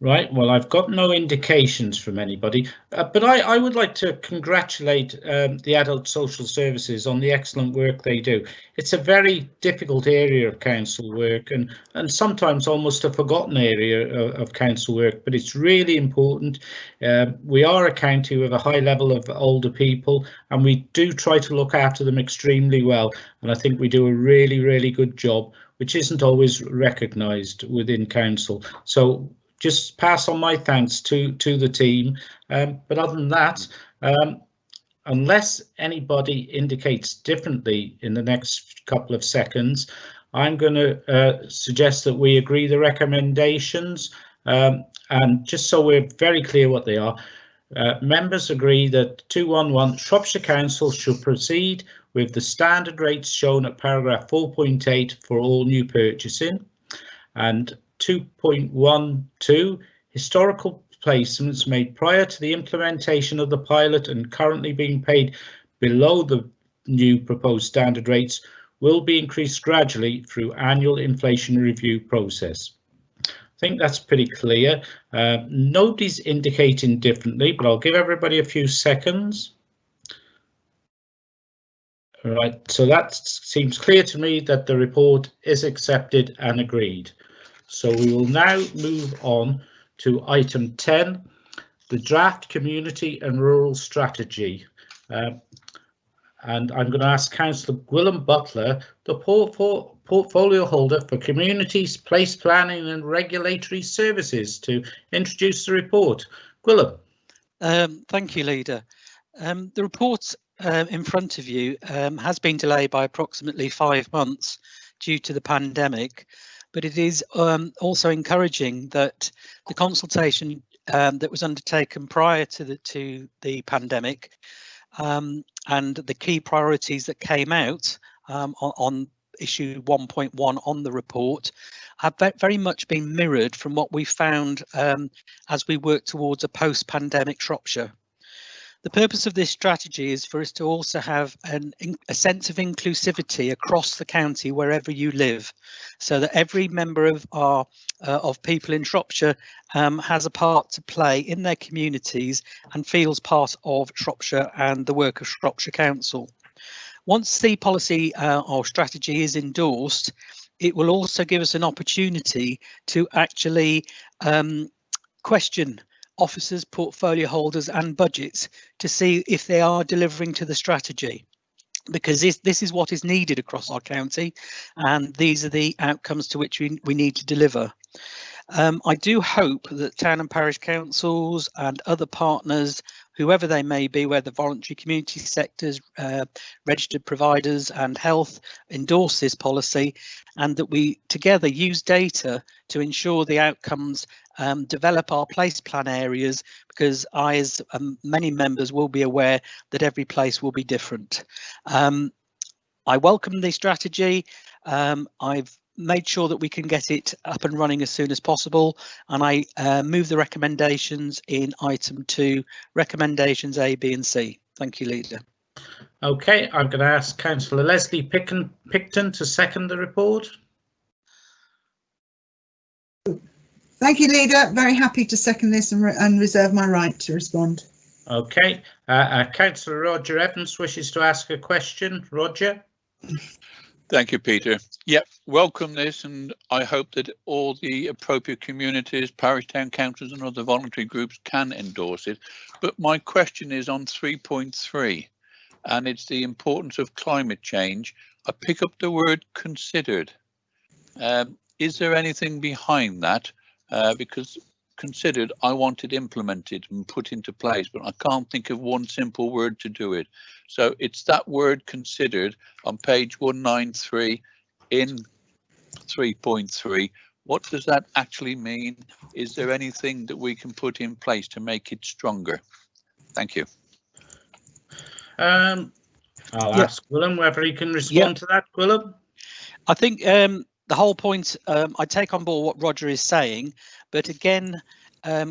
Right, well, I've got no indications from anybody, but I would like to congratulate the Adult Social Services on the excellent work they do. It's a very difficult area of council work and sometimes almost a forgotten area of council work, but it's really important. We are a county with a high level of older people, and we do try to look after them extremely well, and I think we do a really, really good job, which isn't always recognised within council. So just pass on my thanks to the team, but other than that, unless anybody indicates differently in the next couple of seconds, I'm going to suggest that we agree the recommendations, and just so we're very clear what they are, members agree that 211 Shropshire Council should proceed with the standard rates shown at paragraph 4.8 for all new purchasing, and 2.12 historical placements made prior to the implementation of the pilot and currently being paid below the new proposed standard rates will be increased gradually through annual inflation review process. I think that's pretty clear. Nobody's indicating differently, but I'll give everybody a few seconds. All right, so that seems clear to me that the report is accepted and agreed. So we will now move on to item 10, the draft community and rural strategy. And I'm going to ask Councillor Gwilym Butler, the portfolio holder for communities, place planning and regulatory services, to introduce the report. Gwilym. Thank you, Leader. The report in front of you has been delayed by approximately 5 months due to the pandemic. But it is also encouraging that the consultation that was undertaken prior to the pandemic and the key priorities that came out on issue 1.1 on the report have very much been mirrored from what we found as we work towards a post-pandemic Shropshire. The purpose of this strategy is for us to also have a sense of inclusivity across the county wherever you live, so that every member of our of people in Shropshire has a part to play in their communities and feels part of Shropshire and the work of Shropshire Council. Once the policy or strategy is endorsed, it will also give us an opportunity to actually question officers, portfolio holders and budgets to see if they are delivering to the strategy, because this is what is needed across our county and these are the outcomes to which we need to deliver. I do hope that town and parish councils and other partners, whoever they may be, whether voluntary community sectors, registered providers and health, endorse this policy, and that we together use data to ensure the outcomes, develop our place plan areas, because I, as many members, will be aware that every place will be different. I welcome the strategy. I've made sure that we can get it up and running as soon as possible, and I move the recommendations in item 2, recommendations A, B and C. Thank you, Leader. Okay, I'm going to ask Councillor Leslie Picton to second the report. Thank you, Leader. Very happy to second this and reserve my right to respond. Okay, Councillor Roger Evans wishes to ask a question. Roger. Thank you, Peter. Yep, welcome this, and I hope that all the appropriate communities, parish town councils and other voluntary groups can endorse it. But my question is on 3.3, and it's the importance of climate change. I pick up the word considered. Is there anything behind that? Because considered, I want it implemented and put into place, but I can't think of one simple word to do it. So it's that word considered on page 193 in 3.3. What does that actually mean? Is there anything that we can put in place to make it stronger? Thank you. I'll ask Willem whether he can respond to that. Willem? I think the whole point, I take on board what Roger is saying, but again,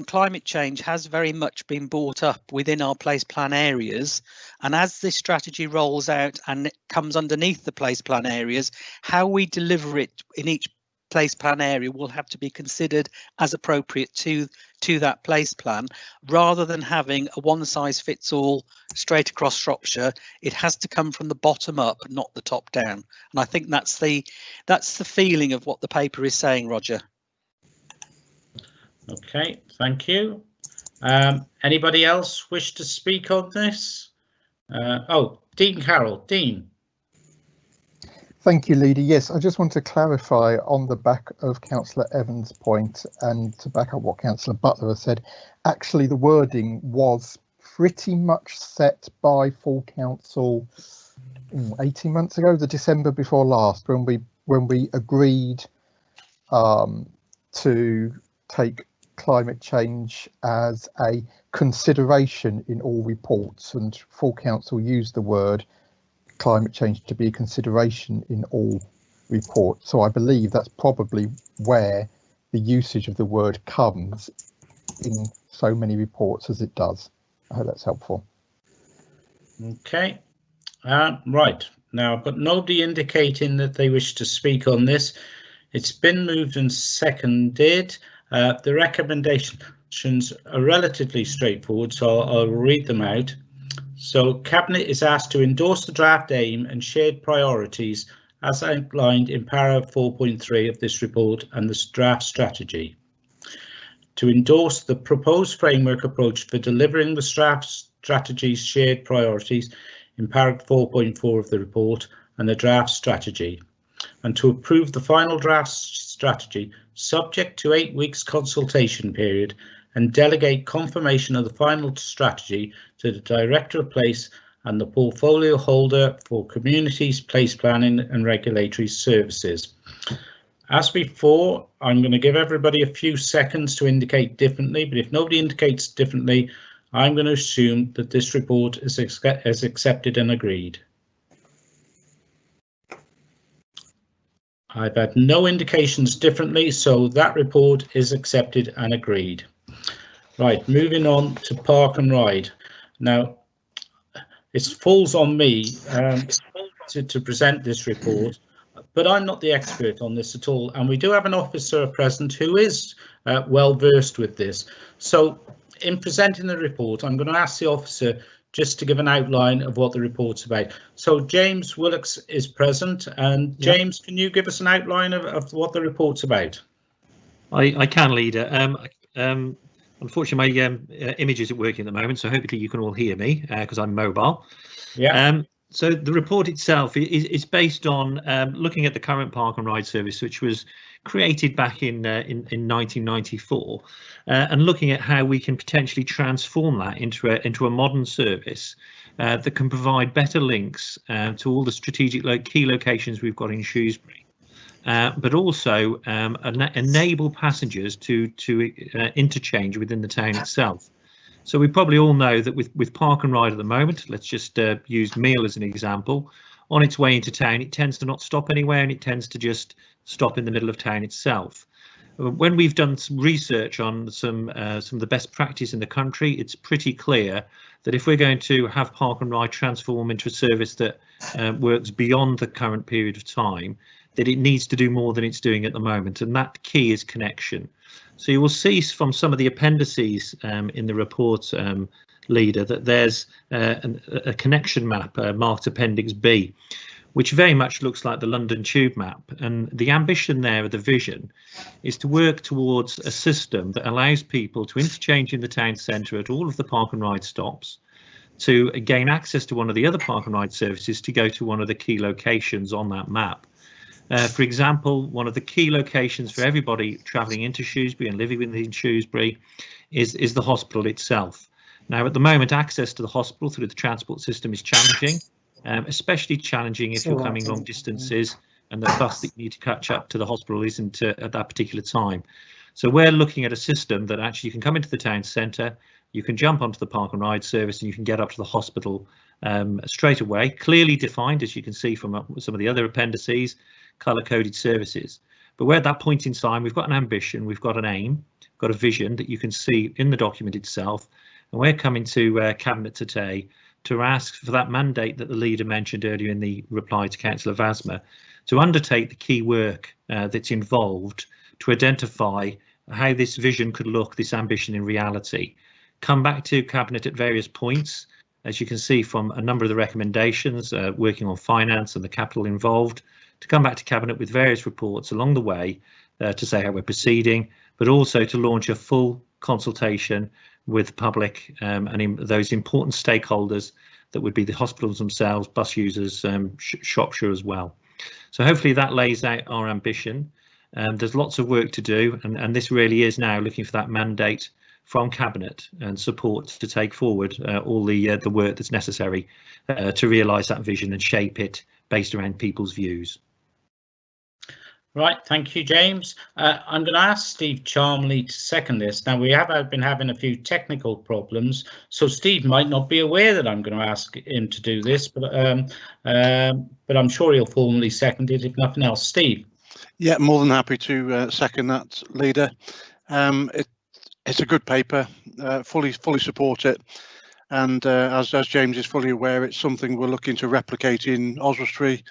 climate change has very much been brought up within our place plan areas, and as this strategy rolls out and it comes underneath the place plan areas, how we deliver it in each place plan area will have to be considered as appropriate to that place plan, rather than having a one size fits all straight across Shropshire. It has to come from the bottom up, not the top down, and I think that's the feeling of what the paper is saying, Roger. Okay, thank you. Anybody else wish to speak on this? Oh, Dean Carroll. Dean. Thank you, Leader. Yes, I just want to clarify on the back of Councillor Evans' point and to back up what Councillor Butler has said. Actually, the wording was pretty much set by full council 18 months ago, the December before last, when we agreed to take climate change as a consideration in all reports, and full council used the word climate change to be a consideration in all reports. So I believe that's probably where the usage of the word comes in so many reports as it does. I hope that's helpful. Okay, right. Now, but nobody indicating that they wish to speak on this. It's been moved and seconded. The recommendations are relatively straightforward, so I'll read them out. So Cabinet is asked to endorse the draft aim and shared priorities as outlined in paragraph 4.3 of this report and the draft strategy. To endorse the proposed framework approach for delivering the draft strategy's shared priorities in paragraph 4.4 of the report and the draft strategy. And to approve the final draft strategy subject to 8 weeks consultation period and delegate confirmation of the final strategy to the Director of Place and the portfolio holder for communities, place planning and regulatory services. As before, I'm going to give everybody a few seconds to indicate differently, but if nobody indicates differently, I'm going to assume that this report is accepted and agreed. I've had no indications differently, so that report is accepted and agreed. Right, moving on to Park and Ride. Now, it falls on me to present this report, but I'm not the expert on this at all, and we do have an officer present who is well versed with this. So in presenting the report, I'm going to ask the officer just to give an outline of what the report's about. So James Willocks is present, and James, can you give us an outline of what the report's about? I can, Leader. Unfortunately, my image isn't working at the moment, so hopefully you can all hear me because I'm mobile. Yeah. So the report itself is based on looking at the current park and ride service, which was created back in 1994, and looking at how we can potentially transform that into a modern service that can provide better links to all the strategic key locations we've got in Shrewsbury. But also enable passengers to interchange within the town itself. So we probably all know that with Park and Ride at the moment, let's just use Meal as an example, on its way into town, it tends to not stop anywhere, and it tends to just stop in the middle of town itself. When we've done some research on some of the best practice in the country, it's pretty clear that if we're going to have Park and Ride transform into a service that works beyond the current period of time, that it needs to do more than it's doing at the moment, and that key is connection. So you will see from some of the appendices in the report, Leader, that there's a connection map marked Appendix B, which very much looks like the London Tube map. And the ambition there of the vision is to work towards a system that allows people to interchange in the town centre at all of the Park and Ride stops, to gain access to one of the other Park and Ride services to go to one of the key locations on that map. For example, one of the key locations for everybody travelling into Shrewsbury and living within Shrewsbury is the hospital itself. Now, at the moment, access to the hospital through the transport system is challenging, especially challenging if you're coming long distances and the bus that you need to catch up to the hospital isn't at that particular time. So we're looking at a system that actually you can come into the town centre, you can jump onto the Park and Ride service, and you can get up to the hospital straight away, clearly defined, as you can see from some of the other appendices, colour-coded services. But we're at that point in time, we've got an ambition, we've got an aim, got a vision that you can see in the document itself, and we're coming to Cabinet today to ask for that mandate that the Leader mentioned earlier in the reply to Councillor Vasma, to undertake the key work that's involved to identify how this vision could look, this ambition in reality. Come back to Cabinet at various points, as you can see from a number of the recommendations, working on finance and the capital involved, to come back to Cabinet with various reports along the way to say how we're proceeding, but also to launch a full consultation with the public and those important stakeholders that would be the hospitals themselves, bus users, Shropshire as well. So hopefully that lays out our ambition. There's lots of work to do, and this really is now looking for that mandate from Cabinet and support to take forward all the work that's necessary to realise that vision and shape it based around people's views. Right, thank you, James. I'm going to ask Steve Chalmley to second this. Now, we have been having a few technical problems, so Steve might not be aware that I'm going to ask him to do this, but I'm sure he'll formally second it, if nothing else. Steve? Yeah, more than happy to second that, Leader. It's a good paper, fully support it. And as James is fully aware, it's something we're looking to replicate in Oswestry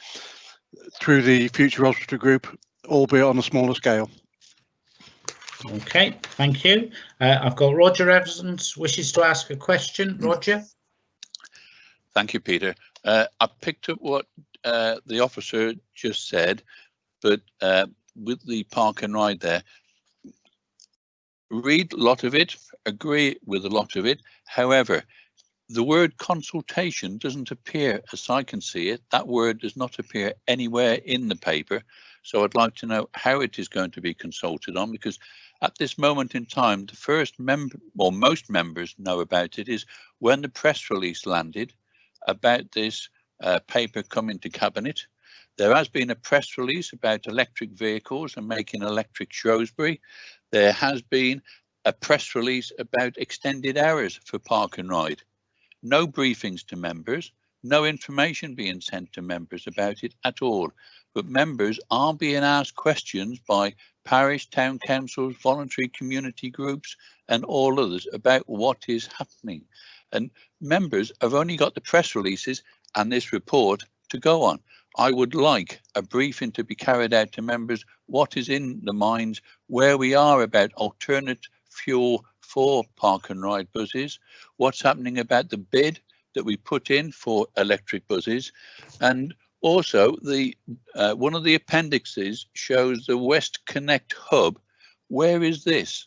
through the future Oswestry group, albeit on a smaller scale. Okay, thank you. I've got Roger Evans wishes to ask a question. Roger? Thank you, Peter. I picked up what the officer just said, but with the Park and Ride there, read a lot of it, agree with a lot of it. However, the word consultation doesn't appear, as I can see it. That word does not appear anywhere in the paper. So I'd like to know how it is going to be consulted on, because at this moment in time, the first member, or most members know about it, is when the press release landed about this paper coming to Cabinet. There has been a press release about electric vehicles and making electric Shrewsbury. There has been a press release about extended hours for Park and Ride. No briefings to members, no information being sent to members about it at all. But members are being asked questions by parish, town councils, voluntary community groups and all others about what is happening. and members have only got the press releases and this report to go on. I would like a briefing to be carried out to members, what is in the minds, where we are about alternate fuel for park and ride buses, what's happening about the bid that we put in for electric buses, and also the one of the appendixes shows the West Connect hub. Where is this?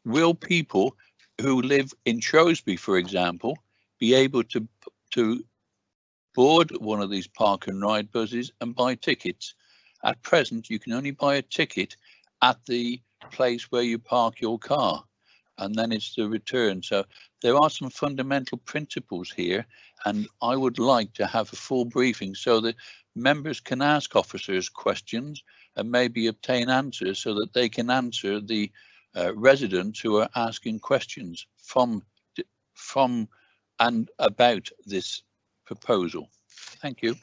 Will people who live in Shrewsbury, for example, be able to board one of these park and ride buses and buy tickets? At present, you can only buy a ticket at the place where you park your car, and then it's the return. So there are some fundamental principles here, and I would like to have a full briefing so that members can ask officers questions and maybe obtain answers so that they can answer the residents who are asking questions from and about this proposal. Thank you.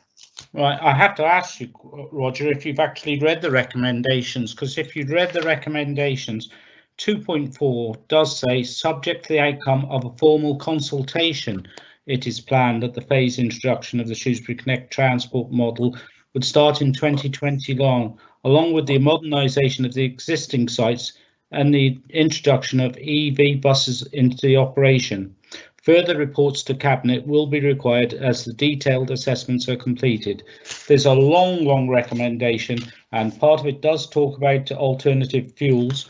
Right, I have to ask you, Roger, if you've actually read the recommendations, because if you'd read the recommendations, 2.4 does say, subject to the outcome of a formal consultation, it is planned that the phased introduction of the Shrewsbury Connect transport model would start in 2020 along with the modernisation of the existing sites and the introduction of EV buses into the operation. Further reports to Cabinet will be required as the detailed assessments are completed. There's a long recommendation, and part of it does talk about alternative fuels.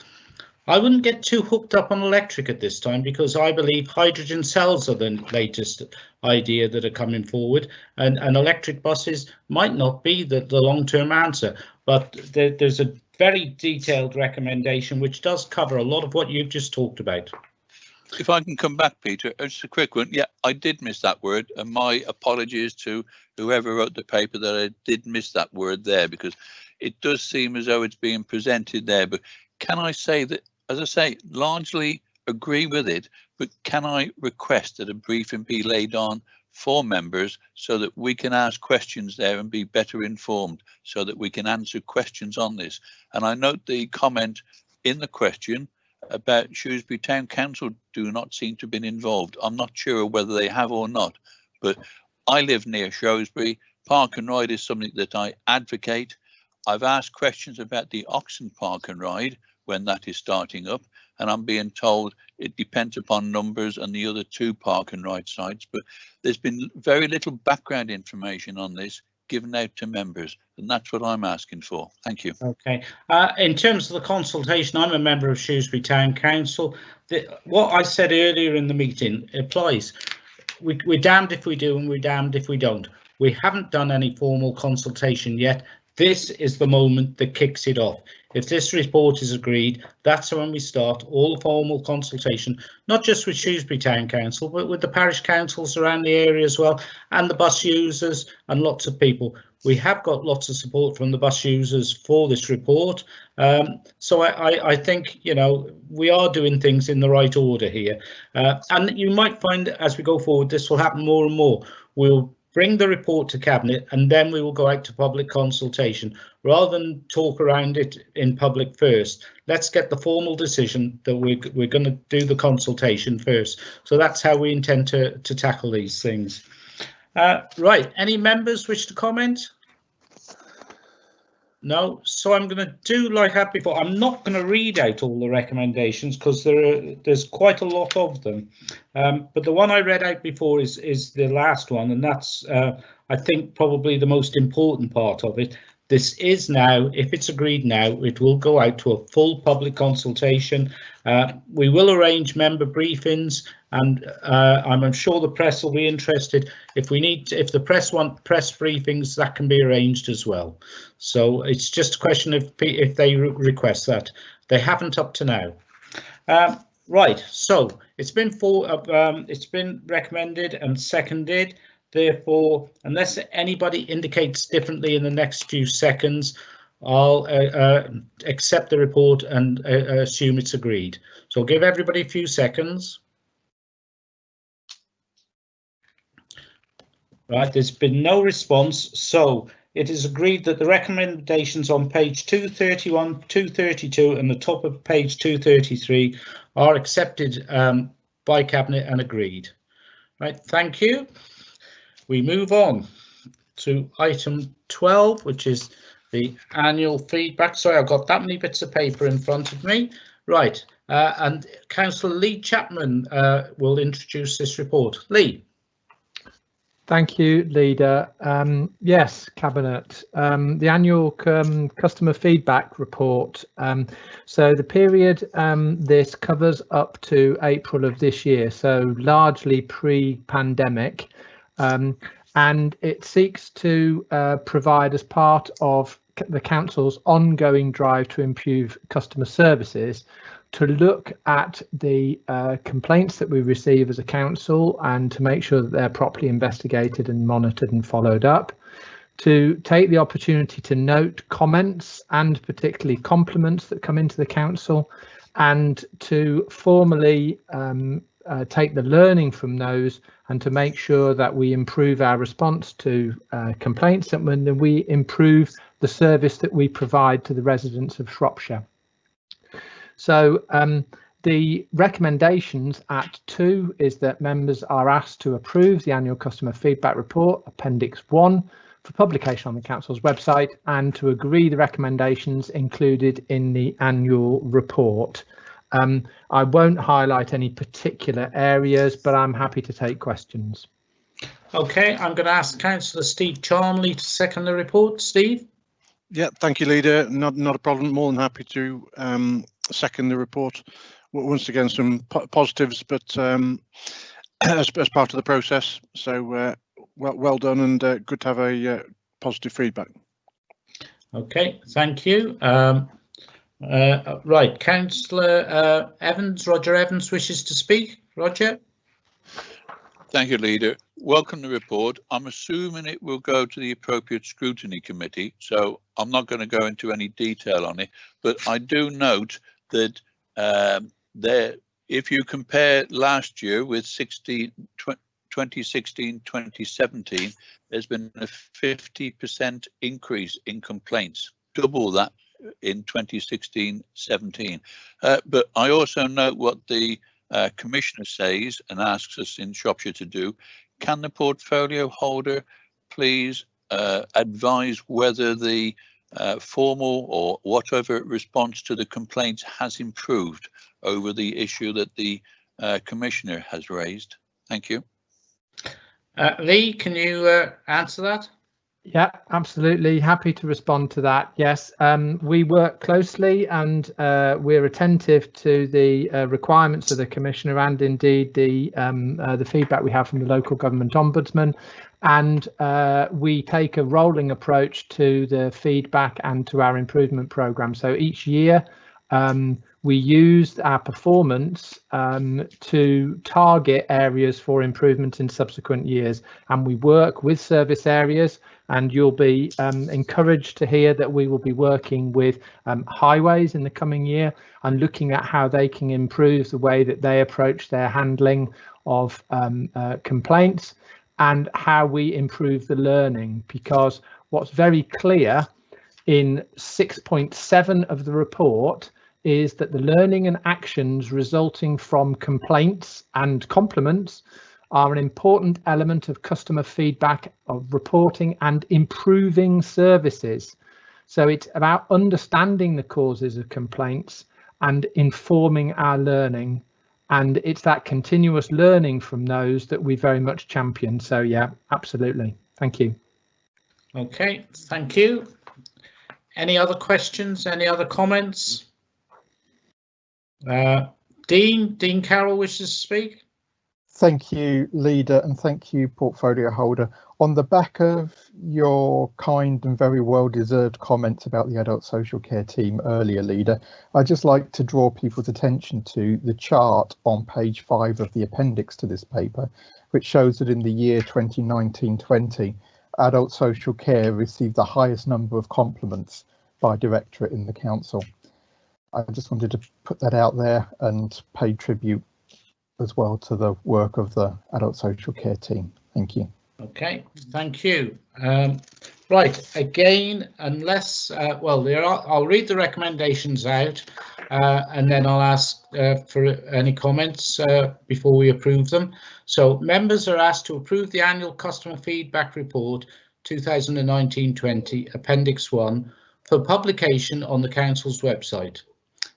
I wouldn't get too hooked up on electric at this time, because I believe hydrogen cells are the latest idea that are coming forward, and electric buses might not be the long-term answer, but there's a very detailed recommendation which does cover a lot of what you've just talked about. If I can come back, Peter, just a quick one. Yeah, I did miss that word, and my apologies to whoever wrote the paper that I did miss that word there, because it does seem as though it's being presented there. But can I say that, as I say, largely agree with it, but can I request that a briefing be laid on for members so that we can ask questions there and be better informed, so that we can answer questions on this? And I note the comment in the question about Shrewsbury Town Council do not seem to have been involved. I'm not sure whether they have or not, but I live near Shrewsbury. Park and ride is something that I advocate. I've asked questions about the Oxon Park and ride when that is starting up, and I'm being told it depends upon numbers and the other two park and ride sites, but there's been very little background information on this given out to members, and that's what I'm asking for. Thank you. Okay. In terms of the consultation, I'm a member of Shrewsbury Town Council. What I said earlier in the meeting applies. We're damned if we do and we're damned if we don't. We haven't done any formal consultation yet. This is the moment that kicks it off. If this report is agreed, that's when we start all the formal consultation, not just with Shrewsbury Town Council, but with the parish councils around the area as well, and the bus users and lots of people. We have got lots of support from the bus users for this report. So I think, you know, we are doing things in the right order here. And you might find as we go forward, this will happen more and more. We'll bring the report to Cabinet and then we will go out to public consultation. Rather than talk around it in public first, let's get the formal decision that we're going to do the consultation first. So that's how we intend to tackle these things. Right, any members wish to comment? No, so I'm going to do like I had before. I'm not going to read out all the recommendations because there's quite a lot of them. But the one I read out before is the last one, and that's I think probably the most important part of it. This is now, if it's agreed now, it will go out to a full public consultation. We will arrange member briefings, and I'm sure the press will be interested. If the press want press briefings, that can be arranged as well. So it's just a question of if they request that. They haven't up to now. Right, so it's been recommended and seconded. Therefore, unless anybody indicates differently in the next few seconds, I'll accept the report and assume it's agreed. So I'll give everybody a few seconds. Right, there's been no response, so it is agreed that the recommendations on page 231, 232 and the top of page 233 are accepted by Cabinet and agreed. Right, thank you. We move on to item 12, which is the annual feedback. Sorry, I've got that many bits of paper in front of me. Right, and Councillor Lee Chapman will introduce this report. Lee. Thank you, Leader. Yes, Cabinet. The annual customer feedback report. So the period this covers up to April of this year, so largely pre-pandemic, and it seeks to provide, as part of the Council's ongoing drive to improve customer services, to look at the complaints that we receive as a council and to make sure that they're properly investigated and monitored and followed up, to take the opportunity to note comments and particularly compliments that come into the council, and to formally take the learning from those and to make sure that we improve our response to complaints and when we improve the service that we provide to the residents of Shropshire. So the recommendations at 2 is that members are asked to approve the annual customer feedback report, Appendix 1, for publication on the Council's website, and to agree the recommendations included in the annual report. I won't highlight any particular areas, but I'm happy to take questions. OK, I'm going to ask Councillor Steve Charnley to second the report. Steve? Yeah, thank you, Leader. Not a problem. More than happy to second the report. Once again, some positives, but as part of the process. So well done, and good to have a positive feedback. OK, thank you. Right, Councillor Evans, Roger Evans wishes to speak. Roger. Thank you, Leader. Welcome the report. I'm assuming it will go to the appropriate scrutiny committee, so I'm not going to go into any detail on it, but I do note that if you compare last year with 2016-2017, there's been a 50% increase in complaints, double that in 2016-17. But I also note what the Commissioner says and asks us in Shropshire to do. Can the portfolio holder please advise whether the formal or whatever response to the complaints has improved over the issue that the Commissioner has raised? Thank you. Lee, can you answer that? Yeah, absolutely. Happy to respond to that. Yes, we work closely and we're attentive to the requirements of the Commissioner and indeed the feedback we have from the local government ombudsman. And we take a rolling approach to the feedback and to our improvement programme. So each year we used our performance to target areas for improvement in subsequent years, and we work with service areas, and you'll be encouraged to hear that we will be working with highways in the coming year and looking at how they can improve the way that they approach their handling of complaints and how we improve the learning, because what's very clear in 6.7 of the report is that the learning and actions resulting from complaints and compliments are an important element of customer feedback, of reporting and improving services. So it's about understanding the causes of complaints and informing our learning. And it's that continuous learning from those that we very much champion. So yeah, absolutely. Thank you. OK, thank you. Any other questions? Any other comments? Dean Carroll wishes to speak. Thank you, Leader, and thank you, portfolio holder. On the back of your kind and very well-deserved comments about the adult social care team earlier, Leader, I'd just like to draw people's attention to the chart on page 5 of the appendix to this paper, which shows that in the year 2019-20, adult social care received the highest number of compliments by directorate in the council. I just wanted to put that out there and pay tribute as well to the work of the adult social care team. Thank you. OK, thank you. Right, again, unless, well, I'll read the recommendations out. and then I'll ask for any comments before we approve them. So members are asked to approve the annual customer feedback report 2019-20 Appendix 1 for publication on the Council's website,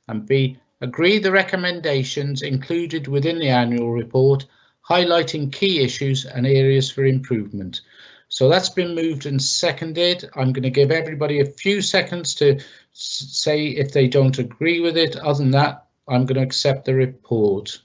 and B, agree the recommendations included within the annual report, highlighting key issues and areas for improvement. So that's been moved and seconded. I'm going to give everybody a few seconds to say if they don't agree with it. Other than that, I'm going to accept the report.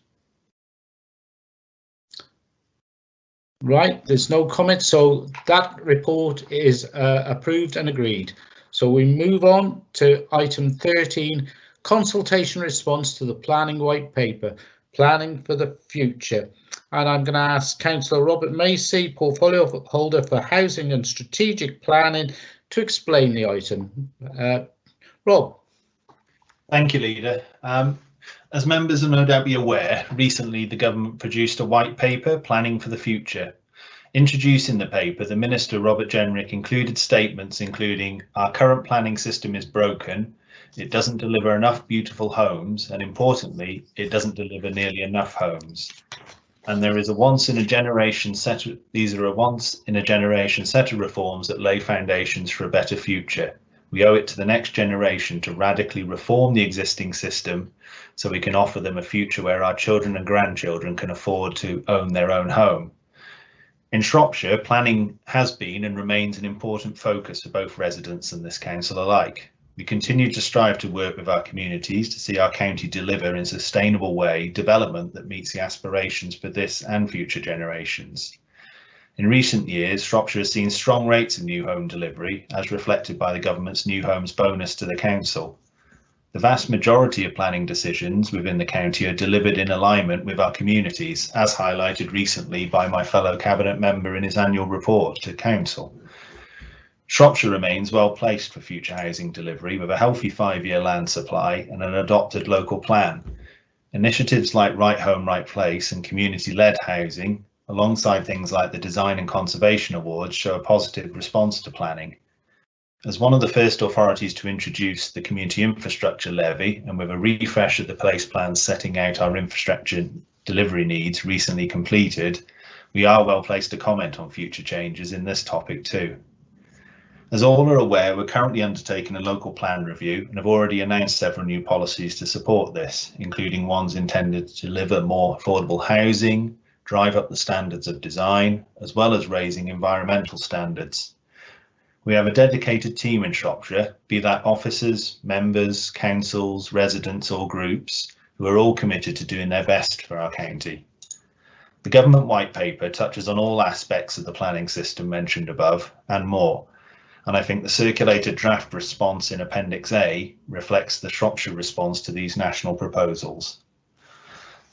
Right, there's no comment, so that report is approved and agreed. So we move on to item 13, consultation response to the planning white paper, planning for the future. And I'm going to ask Councillor Robert Macy, portfolio holder for housing and strategic planning, to explain the item. Rob. Thank you, Leader. As members will no doubt be aware, recently the government produced a white paper, Planning for the Future. Introducing the paper, the Minister, Robert Jenrick, included statements including our current planning system is broken, it doesn't deliver enough beautiful homes, and importantly, it doesn't deliver nearly enough homes. And there is a once in a generation set of reforms that lay foundations for a better future. We owe it to the next generation to radically reform the existing system so we can offer them a future where our children and grandchildren can afford to own their own home. In Shropshire, planning has been and remains an important focus for both residents and this council alike. We continue to strive to work with our communities to see our county deliver in a sustainable way development that meets the aspirations for this and future generations. In recent years, Shropshire has seen strong rates of new home delivery, as reflected by the government's new homes bonus to the council. The vast majority of planning decisions within the county are delivered in alignment with our communities, as highlighted recently by my fellow cabinet member in his annual report to council. Shropshire remains well placed for future housing delivery with a healthy 5-year land supply and an adopted local plan. Initiatives like Right Home, Right Place and community-led housing, alongside things like the Design and Conservation Awards, show a positive response to planning. As one of the first authorities to introduce the Community Infrastructure Levy, and with a refresh of the place plans setting out our infrastructure delivery needs recently completed, we are well placed to comment on future changes in this topic too. As all are aware, we're currently undertaking a local plan review and have already announced several new policies to support this, including ones intended to deliver more affordable housing, drive up the standards of design, as well as raising environmental standards. We have a dedicated team in Shropshire, be that officers, members, councils, residents or groups, who are all committed to doing their best for our county. The government white paper touches on all aspects of the planning system mentioned above and more. And I think the circulated draft response in Appendix A reflects the Shropshire response to these national proposals.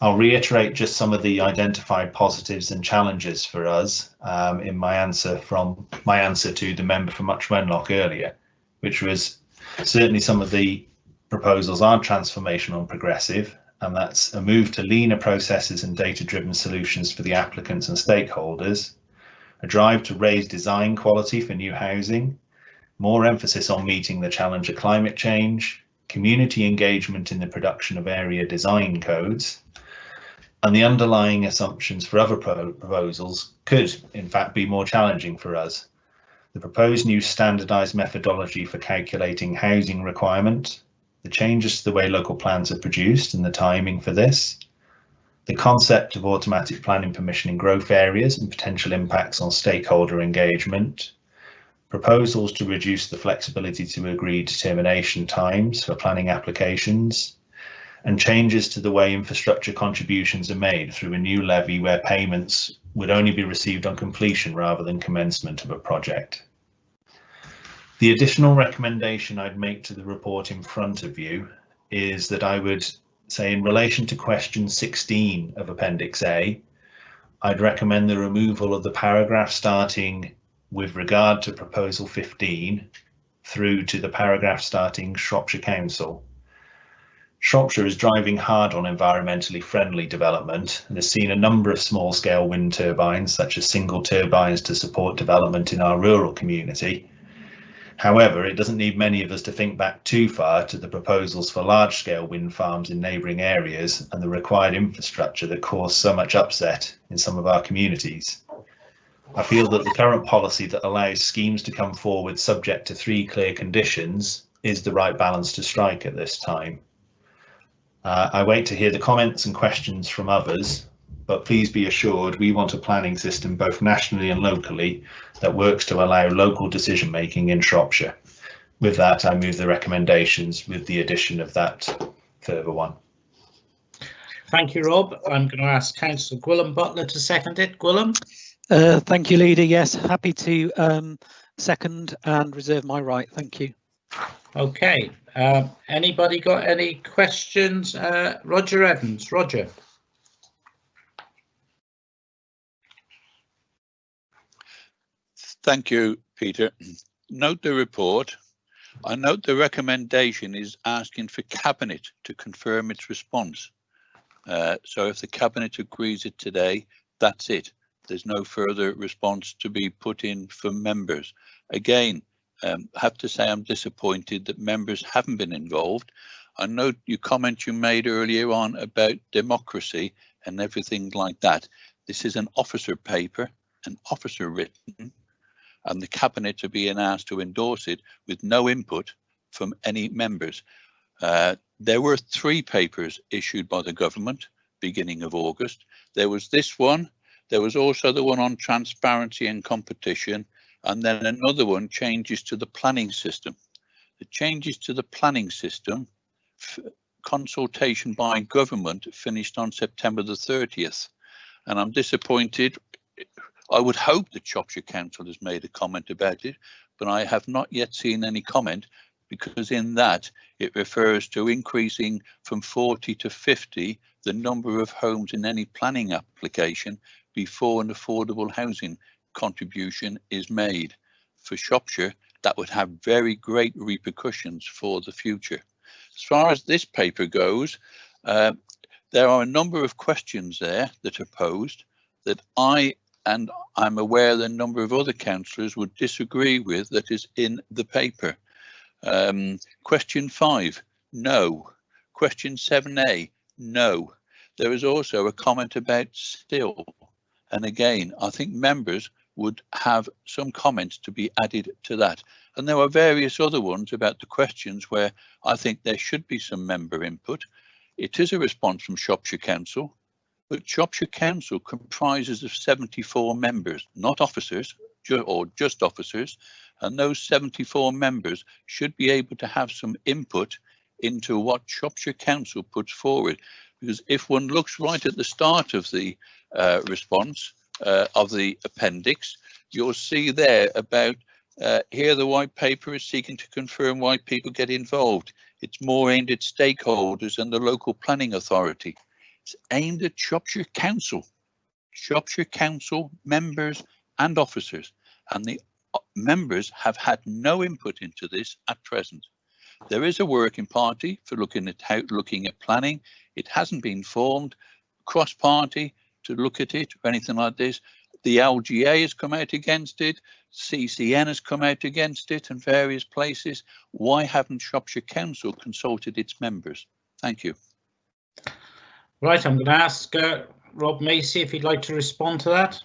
I'll reiterate just some of the identified positives and challenges for us in my answer to the member from Much Wenlock earlier, which was certainly some of the proposals are transformational and progressive, and that's a move to leaner processes and data-driven solutions for the applicants and stakeholders, a drive to raise design quality for new housing, more emphasis on meeting the challenge of climate change, community engagement in the production of area design codes, and the underlying assumptions for other proposals could in fact be more challenging for us. The proposed new standardised methodology for calculating housing requirement, the changes to the way local plans are produced and the timing for this, the concept of automatic planning permission in growth areas and potential impacts on stakeholder engagement, proposals to reduce the flexibility to agree determination times for planning applications, and changes to the way infrastructure contributions are made through a new levy where payments would only be received on completion rather than commencement of a project. The additional recommendation I'd make to the report in front of you is that I would say in relation to question 16 of Appendix A, I'd recommend the removal of the paragraph starting with regard to proposal 15 through to the paragraph starting Shropshire Council. Shropshire is driving hard on environmentally friendly development and has seen a number of small scale wind turbines such as single turbines to support development in our rural community. However, it doesn't need many of us to think back too far to the proposals for large-scale wind farms in neighbouring areas and the required infrastructure that caused so much upset in some of our communities. I feel that the current policy that allows schemes to come forward subject to 3 clear conditions is the right balance to strike at this time. I wait to hear the comments and questions from others, but please be assured we want a planning system both nationally and locally that works to allow local decision making in Shropshire. With that, I move the recommendations with the addition of that further one. Thank you, Rob. I'm going to ask Councillor Gwilym Butler to second it. Gwilym? Thank you, Leader. Yes, happy to second and reserve my right. Thank you. Okay. Anybody got any questions? Roger Evans. Roger. Thank you, Peter. Note the report. I note the recommendation is asking for Cabinet to confirm its response. So if the Cabinet agrees it today, that's it. There's no further response to be put in from members. Again, I have to say I'm disappointed that members haven't been involved. I note your comment you made earlier on about democracy and everything like that. This is an officer paper, an officer written, and the Cabinet are being asked to endorse it with no input from any members. There were 3 papers issued by the government beginning of August. There was this one, there was also the one on transparency and competition, and then another one, changes to the planning system. The changes to the planning system, consultation by government finished on September the 30th. And I'm disappointed. I would hope that Shropshire Council has made a comment about it, but I have not yet seen any comment, because in that it refers to increasing from 40 to 50 the number of homes in any planning application before an affordable housing contribution is made. For Shropshire, that would have very great repercussions for the future. As far as this paper goes, there are a number of questions there that are posed that and I'm aware that a number of other councillors would disagree with that is in the paper. Question 5, no. Question 7A, no. There is also a comment about still. And again, I think members would have some comments to be added to that. And there are various other ones about the questions where I think there should be some member input. It is a response from Shropshire Council, but Shropshire Council comprises of 74 members, not officers, or just officers, and those 74 members should be able to have some input into what Shropshire Council puts forward. Because if one looks right at the start of the response of the appendix, you'll see there about here the white paper is seeking to confirm why people get involved. It's more aimed at stakeholders and the local planning authority. It's aimed at Shropshire Council members and officers, and the members have had no input into this at present. There is a working party for looking at planning. It hasn't been formed cross-party to look at it or anything like this. The LGA has come out against it. CCN has come out against it in various places. Why haven't Shropshire Council consulted its members? Thank you. Right, I'm going to ask Rob Macy if he'd like to respond to that.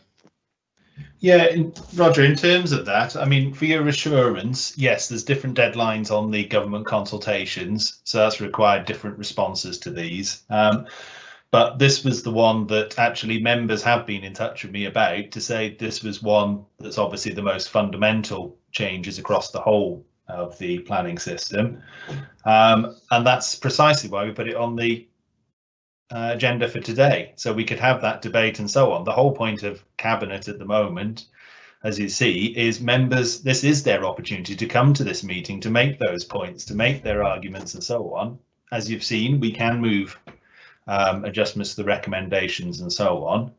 Yeah, Roger, in terms of that, I mean, for your assurance, yes, there's different deadlines on the government consultations, so that's required different responses to these. But this was the one that actually members have been in touch with me about, to say this was one that's obviously the most fundamental changes across the whole of the planning system. And that's precisely why we put it on the agenda for today, so we could have that debate and so on. The whole point of Cabinet at the moment, as you see, is members, this is their opportunity to come to this meeting to make those points, to make their arguments and so on. As you've seen, we can move adjustments to the recommendations and so on,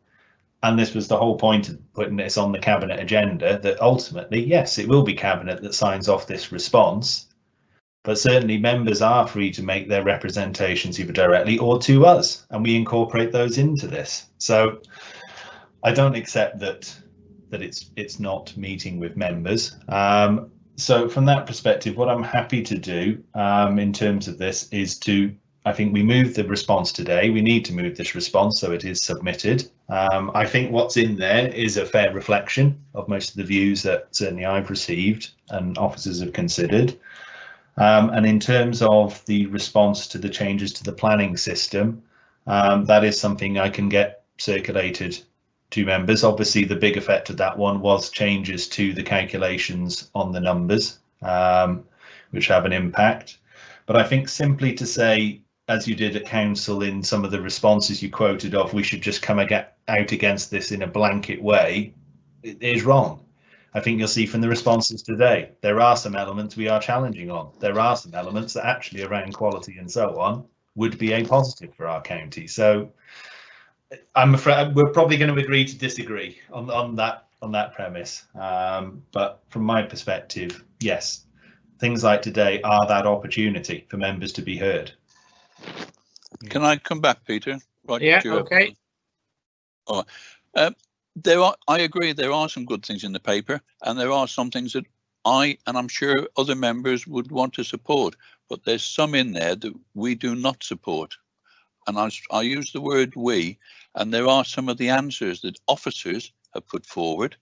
and this was the whole point of putting this on the Cabinet agenda, that ultimately, yes, it will be Cabinet that signs off this response, but certainly members are free to make their representations either directly or to us, and we incorporate those into this. So I don't accept that it's not meeting with members. So from that perspective, what I'm happy to do in terms of this is I think we moved the response today. We need to move this response so it is submitted. I think what's in there is a fair reflection of most of the views that certainly I've received and officers have considered. And in terms of the response to the changes to the planning system, that is something I can get circulated to members. Obviously, the big effect of that one was changes to the calculations on the numbers, which have an impact. But I think simply to say, as you did at council in some of the responses you quoted of, we should just come out against this in a blanket way, it is wrong. I think you'll see from the responses today, there are some elements we are challenging on. There are some elements that actually around quality and so on would be a positive for our county. So I'm afraid we're probably going to agree to disagree on that premise. But from my perspective, yes, things like today are that opportunity for members to be heard. Can I come back, Peter? Right. Yeah. Okay. All right. I agree. There are some good things in the paper, and there are some things that and I'm sure other members would want to support. But there's some in there that we do not support, and I use the word we. And there are some of the answers that officers have put forward,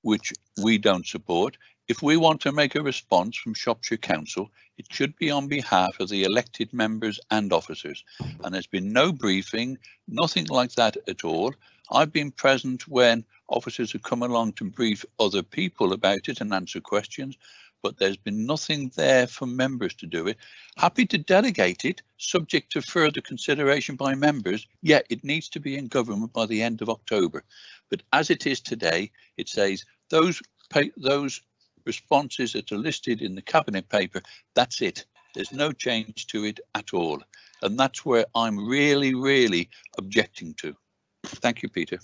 which we don't support. If we want to make a response from Shropshire Council, it should be on behalf of the elected members and officers. And there's been no briefing, nothing like that at all. I've been present when officers have come along to brief other people about it and answer questions, but there's been nothing there for members to do it. Happy to delegate it, subject to further consideration by members. Yeah, it needs to be in government by the end of October. But as it is today, it says those responses that are listed in the cabinet paper, that's it. There's no change to it at all. And that's where I'm really, really objecting to. Thank you, Peter.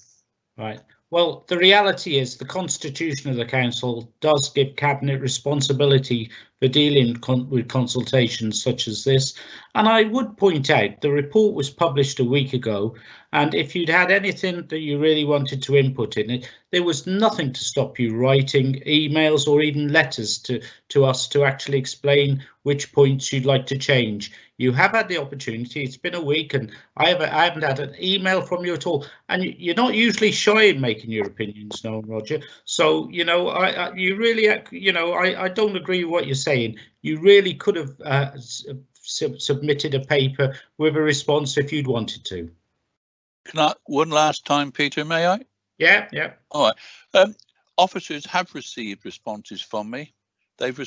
Right. Well, the reality is the constitution of the council does give cabinet responsibility for dealing with consultations such as this. And I would point out the report was published a week ago, and if you'd had anything that you really wanted to input in it, there was nothing to stop you writing emails or even letters to us to actually explain which points you'd like to change. You have had the opportunity. It's been a week and I haven't had an email from you at all. And you're not usually shy in making your opinions known, Roger. So, you know, you really, you know, I don't agree with what you're saying. You really could have submitted a paper with a response if you'd wanted to. Can I, one last time, Peter, may I? Yeah, yeah. All right. Officers have received responses from me. They've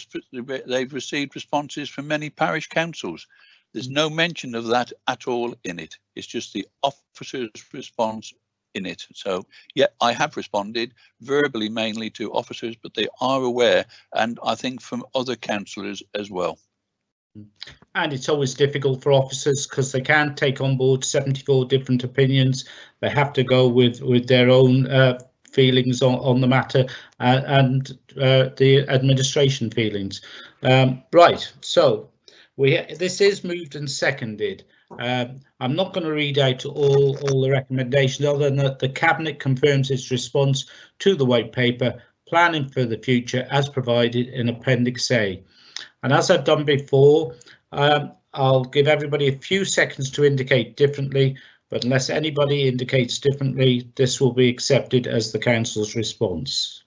received responses from many parish councils. There's no mention of that at all in it. It's just the officer's response in it. So, yeah, I have responded verbally mainly to officers, but they are aware, and I think from other councillors as well. And it's always difficult for officers because they can't take on board 74 different opinions. They have to go with their own feelings on the matter and the administration feelings. Right, so this is moved and seconded. I'm not going to read out all the recommendations other than that the Cabinet confirms its response to the white paper, planning for the future as provided in Appendix A. And as I've done before, I'll give everybody a few seconds to indicate differently, but unless anybody indicates differently, this will be accepted as the council's response.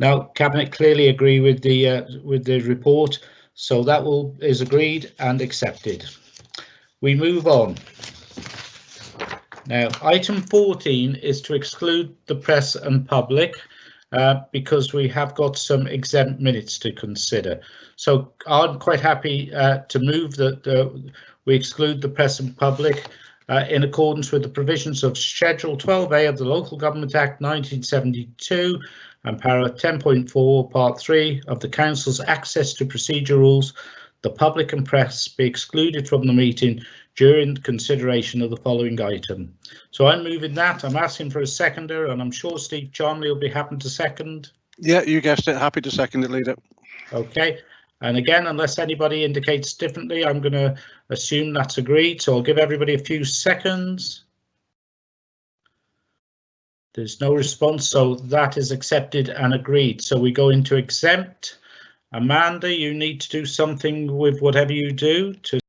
Now, Cabinet clearly agree with the report, so that is agreed and accepted. We move on. Now, item 14 is to exclude the press and public. Because we have got some exempt minutes to consider. So I'm quite happy to move that we exclude the press and public in accordance with the provisions of Schedule 12A of the Local Government Act 1972 and Para 10.4 Part 3 of the Council's Access to Procedure Rules. The public and press be excluded from the meeting during consideration of the following item. So I'm moving that. I'm asking for a seconder, and I'm sure Steve Charmley will be happy to second. Yeah, you guessed it. Happy to second it, Leader. Okay. And again, unless anybody indicates differently, I'm going to assume that's agreed. So I'll give everybody a few seconds. There's no response, so that is accepted and agreed. So we go into exempt. Amanda, you need to do something with whatever you do to